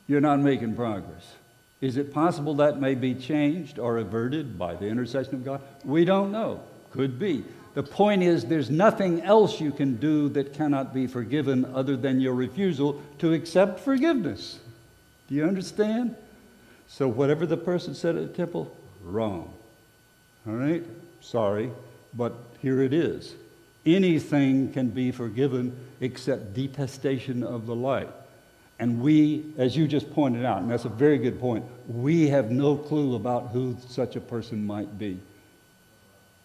Speaker 1: you're not making progress. Is it possible that may be changed or averted by the intercession of God? We don't know. Could be. The point is, there's nothing else you can do that cannot be forgiven other than your refusal to accept forgiveness. Do you understand? So whatever the person said at the temple, wrong. All right? Sorry, but here it is. Anything can be forgiven except detestation of the light. And we, as you just pointed out, and that's a very good point, we have no clue about who such a person might be.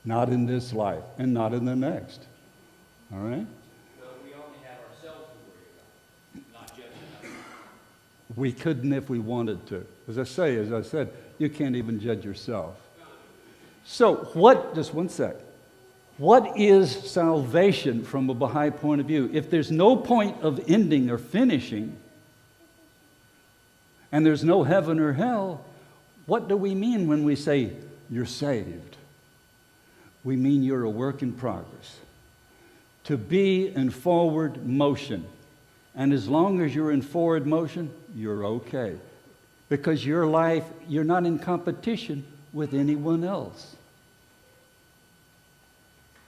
Speaker 1: Not in this life, and not in the next. All right?
Speaker 5: So we only have ourselves to worry about, not judging others.
Speaker 1: We couldn't if we wanted to. As I said, you can't even judge yourself. So just one sec. What is salvation from a Baha'i point of view? If there's no point of ending or finishing, and there's no heaven or hell, what do we mean when we say you're saved? We mean you're a work in progress. To be in forward motion. And as long as you're in forward motion, you're okay. Because your life, you're not in competition with anyone else.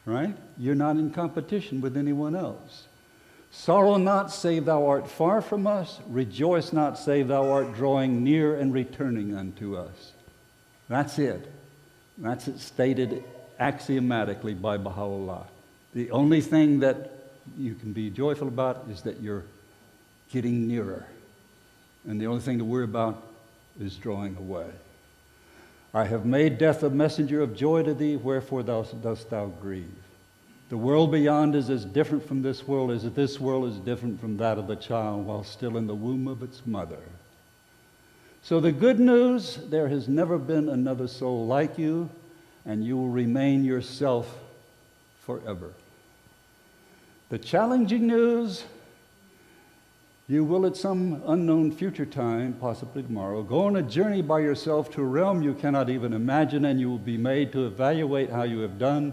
Speaker 1: Right? You're not in competition with anyone else. Sorrow not, save thou art far from us. Rejoice not, save thou art drawing near and returning unto us. That's it. That's it stated axiomatically by Baha'u'llah. The only thing that you can be joyful about is that you're getting nearer. And the only thing to worry about is drawing away. I have made death a messenger of joy to thee, wherefore dost thou grieve. The world beyond is as different from this world as this world is different from that of the child while still in the womb of its mother. So the good news, there has never been another soul like you, and you will remain yourself forever. The challenging news, you will at some unknown future time, possibly tomorrow, go on a journey by yourself to a realm you cannot even imagine, and you will be made to evaluate how you have done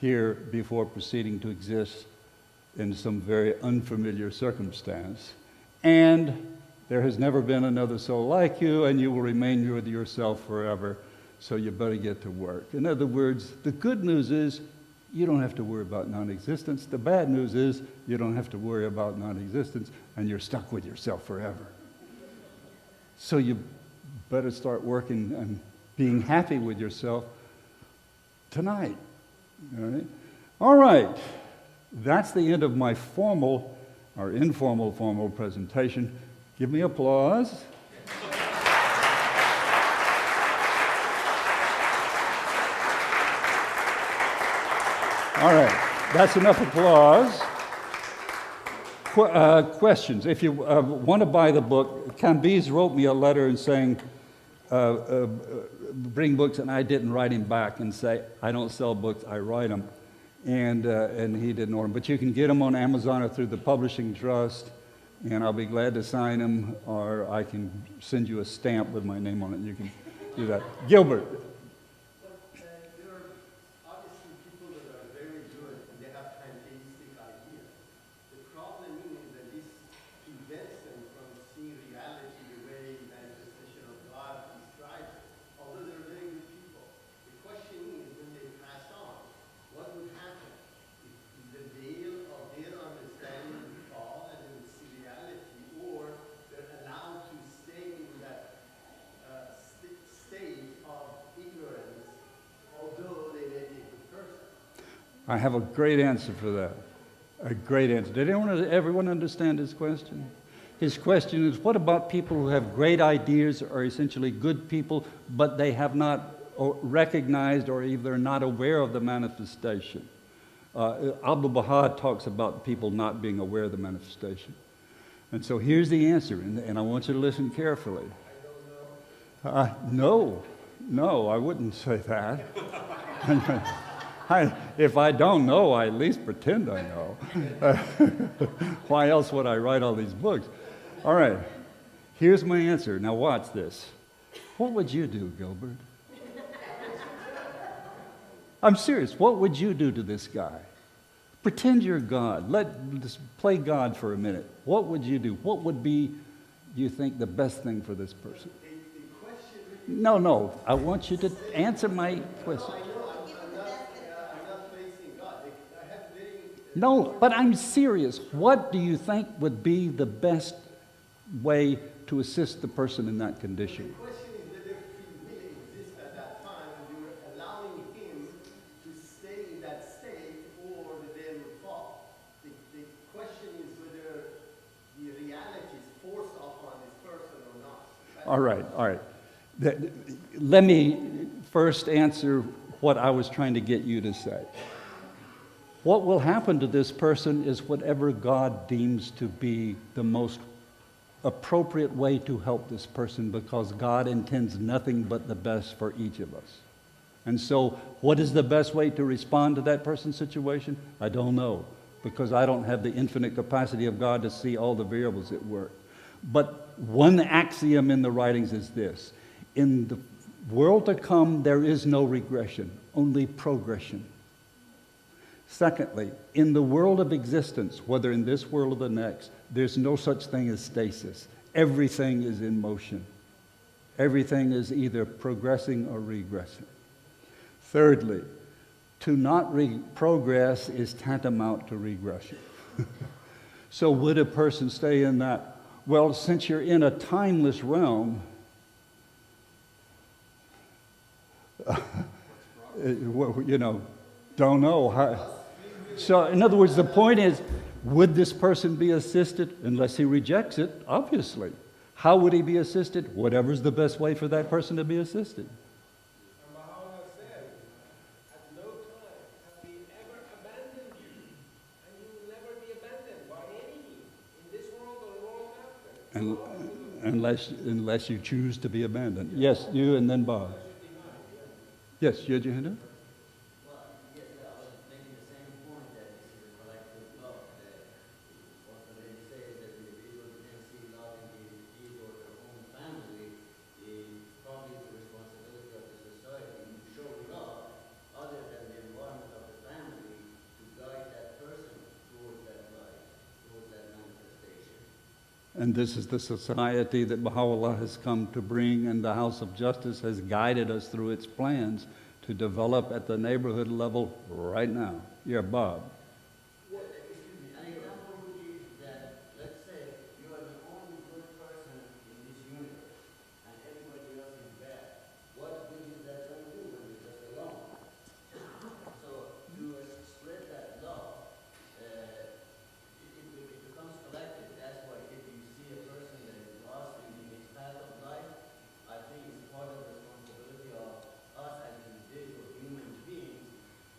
Speaker 1: here before proceeding to exist in some very unfamiliar circumstance. And there has never been another soul like you, and you will remain with yourself forever, so you better get to work. In other words, the good news is you don't have to worry about non-existence. The bad news is you don't have to worry about non-existence, and you're stuck with yourself forever. So you better start working and being happy with yourself tonight. All right? All right. That's the end of my formal or informal presentation. Give me applause. All right, that's enough applause. Questions. If you want to buy the book, Camby's wrote me a letter and saying, bring books, and I didn't write him back and say, I don't sell books, I write them. And he didn't order them. But you can get them on Amazon or through the Publishing Trust, and I'll be glad to sign them, or I can send you a stamp with my name on it, and you can do that. Gilbert.
Speaker 4: There are obviously people that are very good and they have fantastic ideas. The problem is that this prevents them from seeing reality the way manifestation of God describes it, although they're very good people. The question is, when they pass on, what would happen if the veil of their understanding would fall and they would see reality, or they're allowed to stay in that state of ignorance, although they may be a good person?
Speaker 1: I have a great answer for that. A great answer. Did everyone understand his question? His question is, what about people who have great ideas, are essentially good people, but they have not recognized or either not aware of the manifestation? Abdu'l-Baha talks about people not being aware of the manifestation. And so here's the answer, and I want you to listen carefully. No, I wouldn't say that. If I don't know, I at least pretend I know. Why else would I write all these books? All right, here's my answer. Now watch this. What would you do, Gilbert? I'm serious. What would you do to this guy? Pretend you're God. Let's play God for a minute. What would you do? What would be, you think, the best thing for this person? No. I want you to answer my question. No, but I'm serious. What do you think would be the best way to assist the person in that condition?
Speaker 4: The question is whether free will exists at that time and you were allowing him to stay in that state, or the veil would fall. The question is whether the reality is forced upon this person or not.
Speaker 1: All right. Let me first answer what I was trying to get you to say. What will happen to this person is whatever God deems to be the most appropriate way to help this person, because God intends nothing but the best for each of us. And so what is the best way to respond to that person's situation? I don't know, because I don't have the infinite capacity of God to see all the variables at work. But one axiom in the writings is this: in the world to come, there is no regression, only progression. Secondly, in the world of existence, whether in this world or the next, there's no such thing as stasis. Everything is in motion. Everything is either progressing or regressing. Thirdly, to not progress is tantamount to regression. So would a person stay in that? Well, since you're in a timeless realm, You know, don't know. So, in other words, the point is, would this person be assisted unless he rejects it? Obviously. How would he be assisted? Whatever's the best way for that person to be assisted.
Speaker 5: And Baha'u'llah said, at no time have we ever abandoned you, and you will never be abandoned by any means, in this world or the world after.
Speaker 1: Unless you choose to be abandoned. Yes, you and then Bob. Yes, you had your hand up?
Speaker 4: Well, yes, I was making the same point that this is a collective love. That what the lady says that the individual can see love in his or their own family is probably the responsibility of the society to show love other than the environment of the family to guide that person towards that life, towards that manifestation.
Speaker 1: And this is the society that Baha'u'llah has come to bring, and the House of Justice has guided us through its plans to develop at the neighborhood level right now. Yeah, Bob.
Speaker 4: Well, excuse me, an example would be that, let's say, you are the only good person in this universe, and everybody else is bad. What good is that going to do when you're just alone? So, to spread that love, it becomes collective. That's why if you see a person that is lost in his path of life, I think it's part of the responsibility of us as individual human beings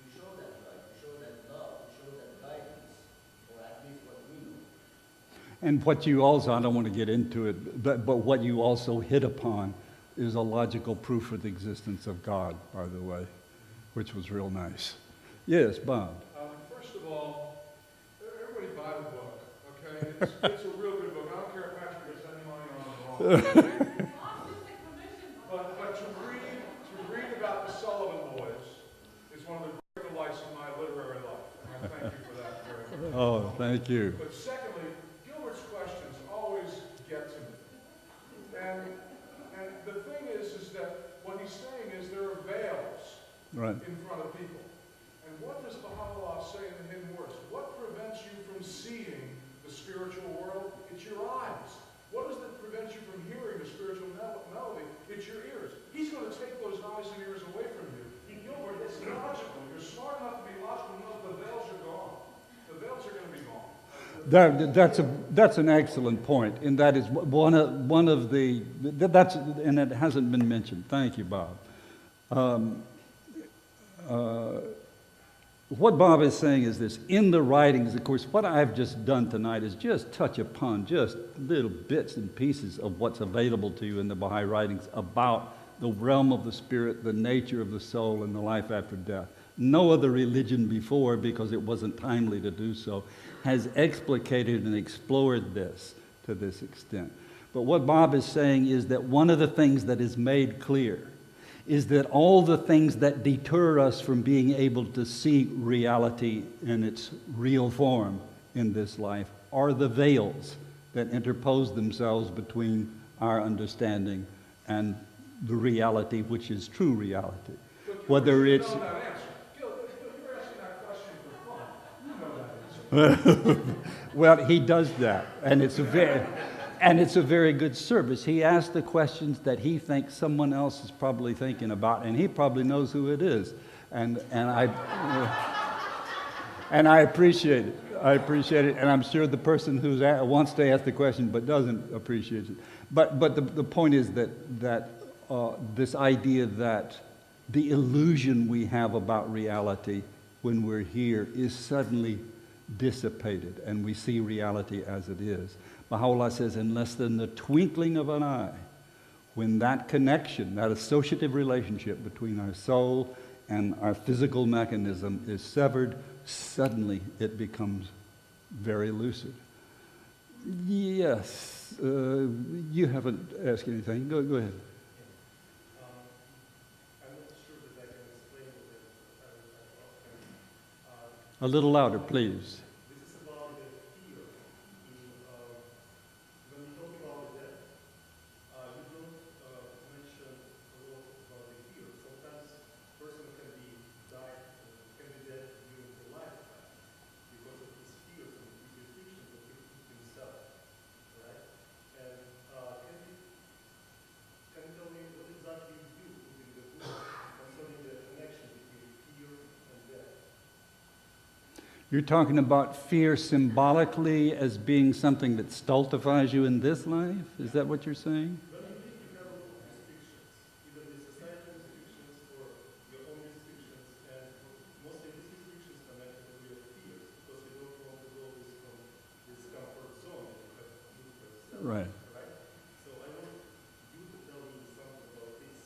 Speaker 4: to show that light, to show that love, to show that guidance, or at least what we know.
Speaker 1: And what you also, I don't want to get into it, but what you also hit upon is a logical proof of the existence of God, by the way, which was real nice. Yes, Bob.
Speaker 2: First of all, everybody buy the book, okay? It's a real good book. I don't care if Patrick gets any money on it at all. But to read about the Sullivan boys is one of the great delights of my literary life. And I thank you for that very much.
Speaker 1: Oh, thank you.
Speaker 2: But secondly, Gilbert's questions always get to me. And the thing is that what he's saying is there are veils
Speaker 1: Right.
Speaker 2: in front of people. And what does Baha'u'llah say in the hidden words? What prevents you from seeing the spiritual world? It's your eyes. What does that prevent you from hearing the spiritual melody? It's your ears. He's going to take those eyes and ears away from you. Gilbert, it's logical. You're smart enough to be logical. You know the veils are gone. The veils are going to be gone.
Speaker 1: That's an excellent point, and that is one of the that's and it hasn't been mentioned. Thank you, Bob. What Bob is saying is this: in the writings, of course, what I've just done tonight is just touch upon just little bits and pieces of what's available to you in the Baha'i writings about the realm of the spirit, the nature of the soul, and the life after death. No other religion before, because it wasn't timely to do so, has explicated and explored this to this extent. But what Bob is saying is that one of the things that is made clear is that all the things that deter us from being able to see reality in its real form in this life are the veils that interpose themselves between our understanding and the reality which is true reality. Whether it's...
Speaker 2: You know that answer. Gil, you're asking that question for fun. You know that answer.
Speaker 1: Well, he does that, and it's a very good service. He asks the questions that he thinks someone else is probably thinking about, and he probably knows who it is. And I appreciate it. I appreciate it, and I'm sure the person who wants to ask the question but doesn't appreciate it. But the point is that this idea that the illusion we have about reality when we're here is suddenly dissipated, and we see reality as it is. Baha'u'llah says, in less than the twinkling of an eye, when that connection, that associative relationship between our soul and our physical mechanism is severed, suddenly it becomes very lucid. Yes, you haven't asked anything. Go ahead.
Speaker 7: I'm not sure that I can explain it.
Speaker 1: A little louder, please.
Speaker 7: This is about the fear. When you talk about the death, you don't mention a lot about the fear. Sometimes a person can be dead during the lifetime because of his fears and his restrictions that he puts himself, right? And can you tell me what exactly you do in the book concerning the connection between
Speaker 1: You're talking about fear symbolically as being something that stultifies you in this life? Is that what you're saying?
Speaker 7: When you think you have restrictions, either the societal restrictions or your own restrictions, and mostly these restrictions connected to your fears, because you don't want to go from this comfort zone that you have yourself,
Speaker 1: Right.
Speaker 7: right? So I want you to tell me something about this.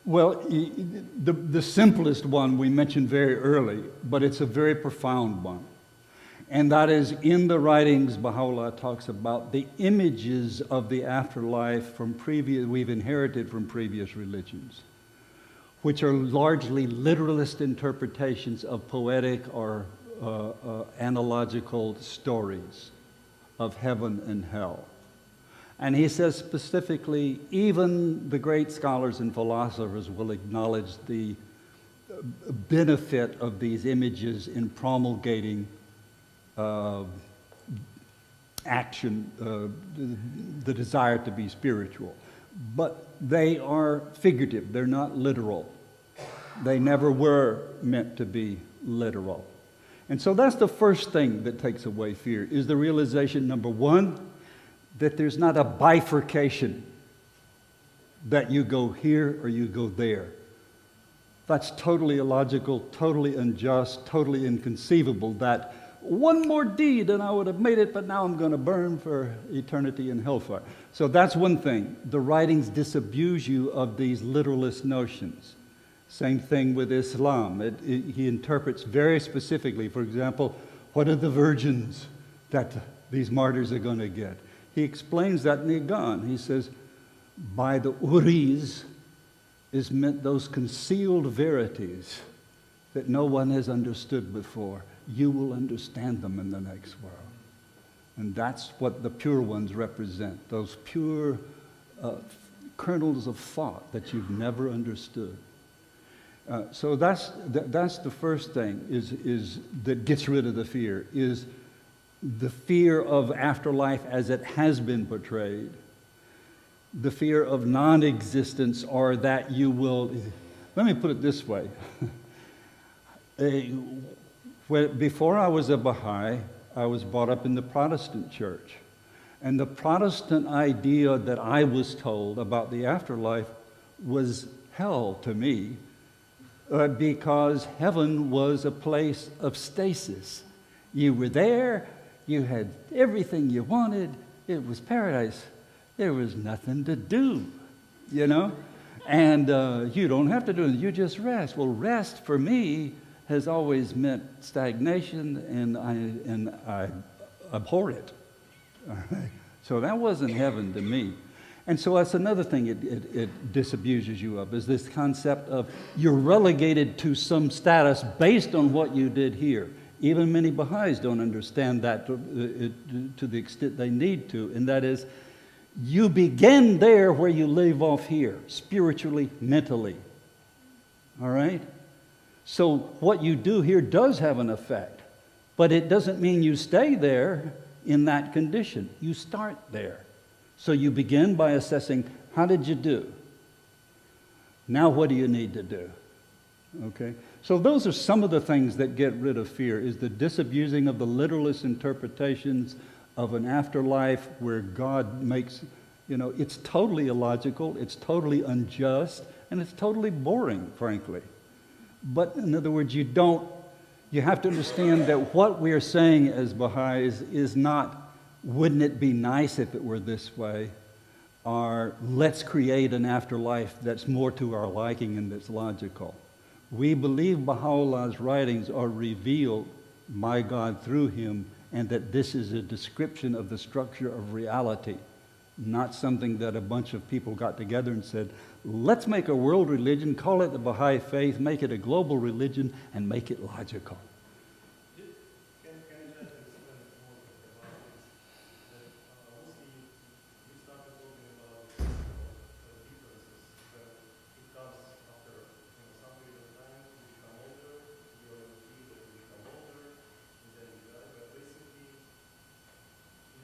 Speaker 1: Well, the simplest one we mentioned very early, but it's a very profound one. And that is in the writings, Baha'u'llah talks about the images of the afterlife we've inherited from previous religions, which are largely literalist interpretations of poetic or analogical stories of heaven and hell. And he says specifically, even the great scholars and philosophers will acknowledge the benefit of these images in promulgating action, the desire to be spiritual. But they are figurative, they're not literal. They never were meant to be literal. And so that's the first thing that takes away fear, is the realization, number one, that there's not a bifurcation that you go here or you go there. That's totally illogical, totally unjust, totally inconceivable, that one more deed and I would have made it, but now I'm going to burn for eternity in hellfire. So that's one thing. The writings disabuse you of these literalist notions. Same thing with Islam. He interprets very specifically, for example, what are the virgins that these martyrs are going to get? He explains that in the Quran. He says, by the uris is meant those concealed verities that no one has understood before. You will understand them in the next world. And that's what the pure ones represent, those pure kernels of thought that you've never understood. So that's the first thing is that gets rid of the fear, is the fear of afterlife as it has been portrayed, the fear of non-existence, or that you will, let me put it this way. Before I was a Baha'i, I was brought up in the Protestant church. And the Protestant idea that I was told about the afterlife was hell to me, because heaven was a place of stasis. You were there, you had everything you wanted, it was paradise. There was nothing to do, you know? And you don't have to do it, you just rest. Well, rest for me has always meant stagnation, and I abhor it. So that wasn't heaven to me. And so that's another thing it disabuses you of, is this concept of you're relegated to some status based on what you did here. Even many Baha'is don't understand that to the extent they need to, and that is, you begin there where you leave off here, spiritually, mentally. All right? So what you do here does have an effect, but it doesn't mean you stay there in that condition. You start there. So you begin by assessing, how did you do? Now what do you need to do? Okay? So those are some of the things that get rid of fear, is the disabusing of the literalist interpretations of an afterlife where God makes, it's totally illogical, it's totally unjust, and it's totally boring, frankly. But in other words, you have to understand that what we are saying as Baha'is is not, wouldn't it be nice if it were this way, or let's create an afterlife that's more to our liking and that's logical. We believe Baha'u'llah's writings are revealed by God through him, and that this is a description of the structure of reality, not something that a bunch of people got together and said, let's make a world religion, call it the Baha'i faith, make it a global religion, and make it logical.
Speaker 7: Can you just explain it more about this? That mostly you started talking about differences that it comes after some period of time, you become older, you're in the field that you become older, and then you die. But basically, you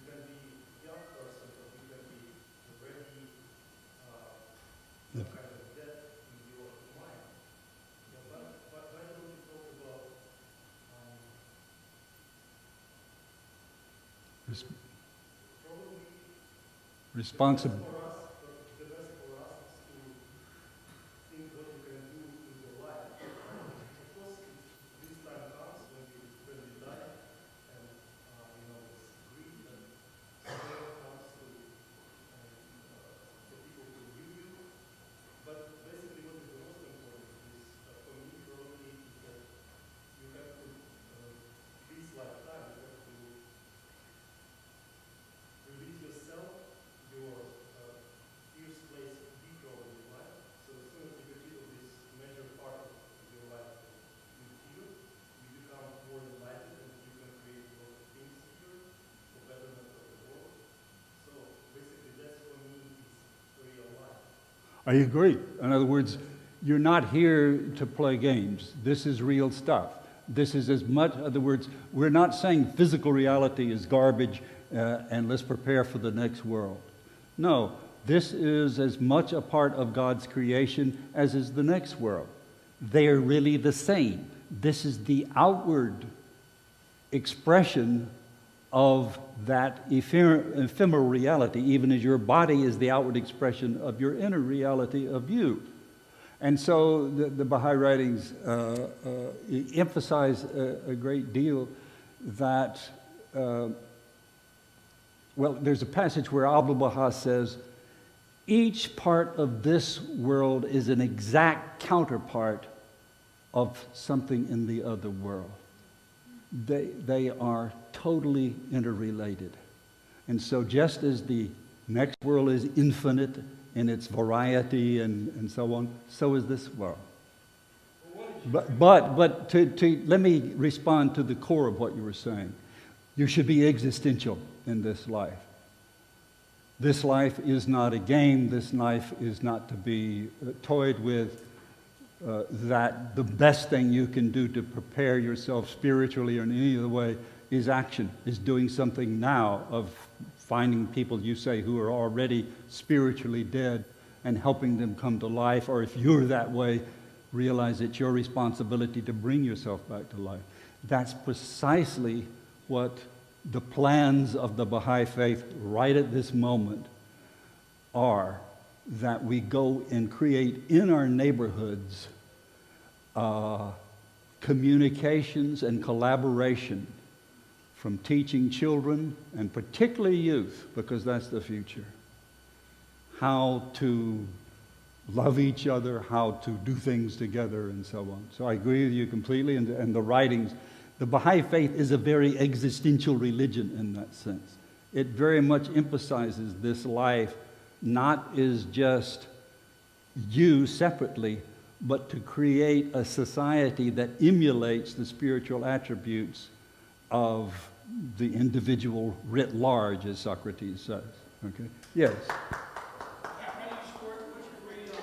Speaker 7: can be a young person, but you can be already some kind of death in your mind. Why don't you talk about
Speaker 1: Res- responsible.
Speaker 7: The best for us is to think what you can do with your life. Of course, this time comes when we die, and it's grief and sorrow comes to for people to view you. But basically, what is the most important is for me probably is that you have to this lifetime you have to release yourself, your fierce place deeper in your life. So as soon as you get rid of this major part of your life that you feel, you become more enlightened and you can create more things here for betterment of the world. So basically that's for me is real life.
Speaker 1: I agree. In other words, you're not here to play games. This is real stuff. This is as much, in other words, we're not saying physical reality is garbage and let's prepare for the next world. No, this is as much a part of God's creation as is the next world. They are really the same. This is the outward expression of that ephemeral reality, even as your body is the outward expression of your inner reality of you. And so the Baha'i writings emphasize a great deal that, there's a passage where Abdu'l-Baha says, each part of this world is an exact counterpart of something in the other world. They are totally interrelated. And so just as the next world is infinite in its variety and so on, so is this world. But let me respond to the core of what you were saying. You should be existential in this life. This life is not a game. This life is not to be toyed with. That the best thing you can do to prepare yourself spiritually or in any other way is action, is doing something now of finding people you say who are already spiritually dead and helping them come to life, or if you're that way, realize it's your responsibility to bring yourself back to life. That's precisely what the plans of the Baha'i faith right at this moment are, that we go and create in our neighborhoods communications and collaboration from teaching children, and particularly youth, because that's the future, how to love each other, how to do things together, and so on. So I agree with you completely, and the writings, the Baha'i faith is a very existential religion in that sense. It very much emphasizes this life not as just you separately, but to create a society that emulates the spiritual attributes of the individual writ large, as Socrates says. Okay? Yes?
Speaker 5: What's your read on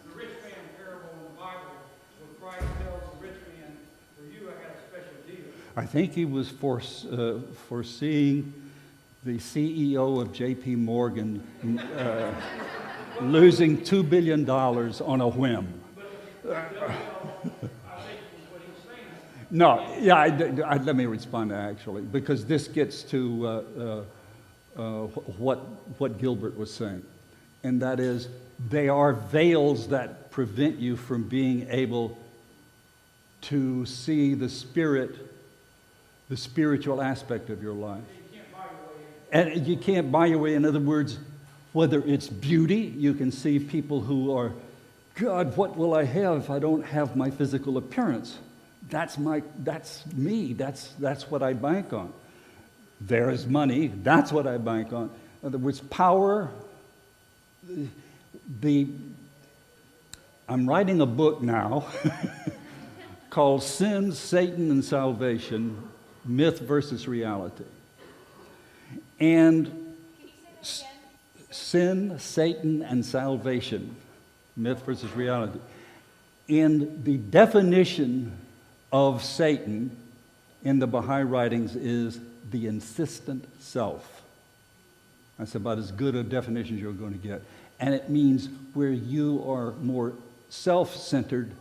Speaker 5: the rich man parable in the Bible, where Christ tells the rich man, for you I got a special deal?
Speaker 1: I think he was foreseeing the CEO of J.P. Morgan losing $2 billion on a whim. No, yeah, let me respond actually, because this gets to what Gilbert was saying. And that is, they are veils that prevent you from being able to see the spiritual aspect of your life. And you can't buy your way. In other words, whether it's beauty, you can see people who are, God, what will I have if I don't have my physical appearance? That's me. That's what I bank on. There's money. That's what I bank on. In other words, power. I'm writing a book now called Sin, Satan, and Salvation, Myth versus Reality. And
Speaker 3: Can you say that again?
Speaker 1: sin, Satan, and salvation, myth versus reality. And the definition of Satan in the Baha'i writings is the insistent self. That's about as good a definition as you're going to get. And it means where you are more self-centered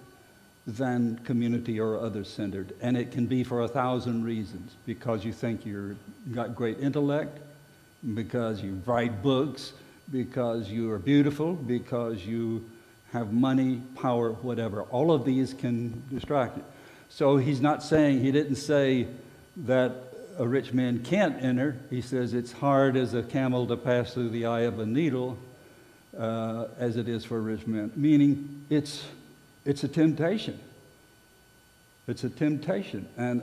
Speaker 1: than community or other-centered. And it can be for 1,000 reasons. Because you think you've got great intellect, because you write books, because you are beautiful, because you have money, power, whatever. All of these can distract you. So he's not saying, he didn't say that a rich man can't enter. He says it's hard as a camel to pass through the eye of a needle, as it is for a rich man. Meaning, it's a temptation. It's a temptation, and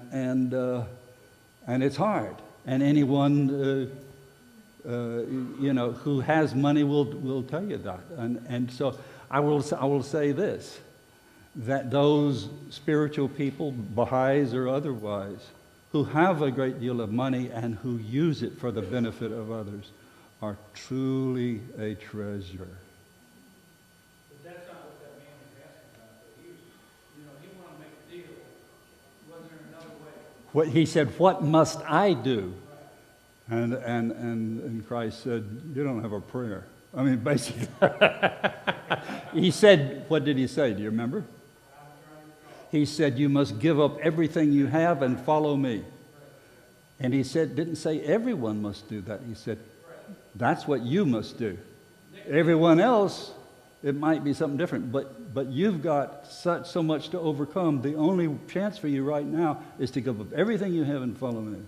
Speaker 1: it's hard. And anyone who has money will tell you that. And so I will say this, that those spiritual people, Baha'is or otherwise, who have a great deal of money and who use it for the benefit of others, are truly a treasure.
Speaker 5: But that's not what that man was asking about. He wanted to make a deal. Was there another way?
Speaker 1: What he said, what must I do? And Christ said, you don't have a prayer. I mean, basically, he said, what did he say? Do you remember? He said, you must give up everything you have and follow me. And he said, didn't say everyone must do that. He said, that's what you must do. Everyone else, it might be something different, but you've got so much to overcome. The only chance for you right now is to give up everything you have and follow me.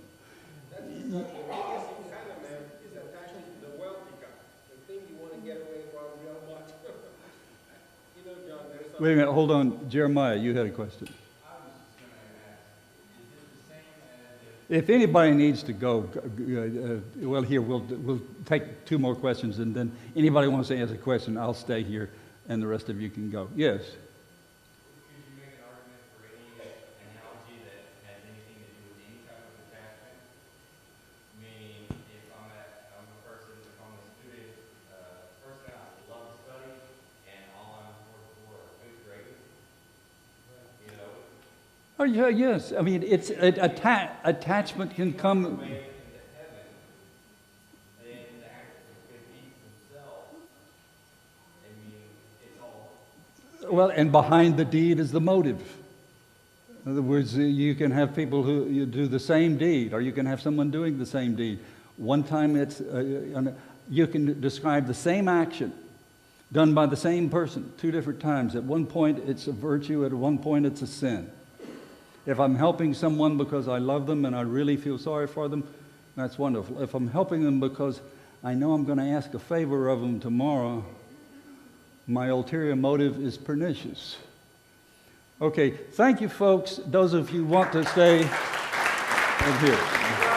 Speaker 5: That's the biggest impediment is attaching to the wealthy guy. The thing you want to get away from real much. John, there's some...
Speaker 1: Wait a minute, hold on. Jeremiah, you had a question.
Speaker 8: I was just going to ask, is this the same as
Speaker 1: If anybody needs to go, well, here, we'll take 2 more questions, and then anybody wants to ask a question, I'll stay here, and the rest of you can go. Yes?
Speaker 8: could you make an argument for any analogy that has anything to do with any type of attachment? Meaning, if I'm a person, if I'm a student, person I love to study, and all I'm working for are good grades,
Speaker 1: Oh, yeah, yes. I mean, it's attachment can come.
Speaker 8: way into heaven, then the actor defeats himself. I mean, it's all
Speaker 1: Well, and behind the deed is the motive. In other words, you can have people who you do the same deed, or you can have someone doing the same deed. One time you can describe the same action done by the same person 2 different times. At one point, it's a virtue. At one point, it's a sin. If I'm helping someone because I love them and I really feel sorry for them, that's wonderful. If I'm helping them because I know I'm going to ask a favor of them tomorrow, my ulterior motive is pernicious. Okay, thank you, folks. Those of you who want to stay, here.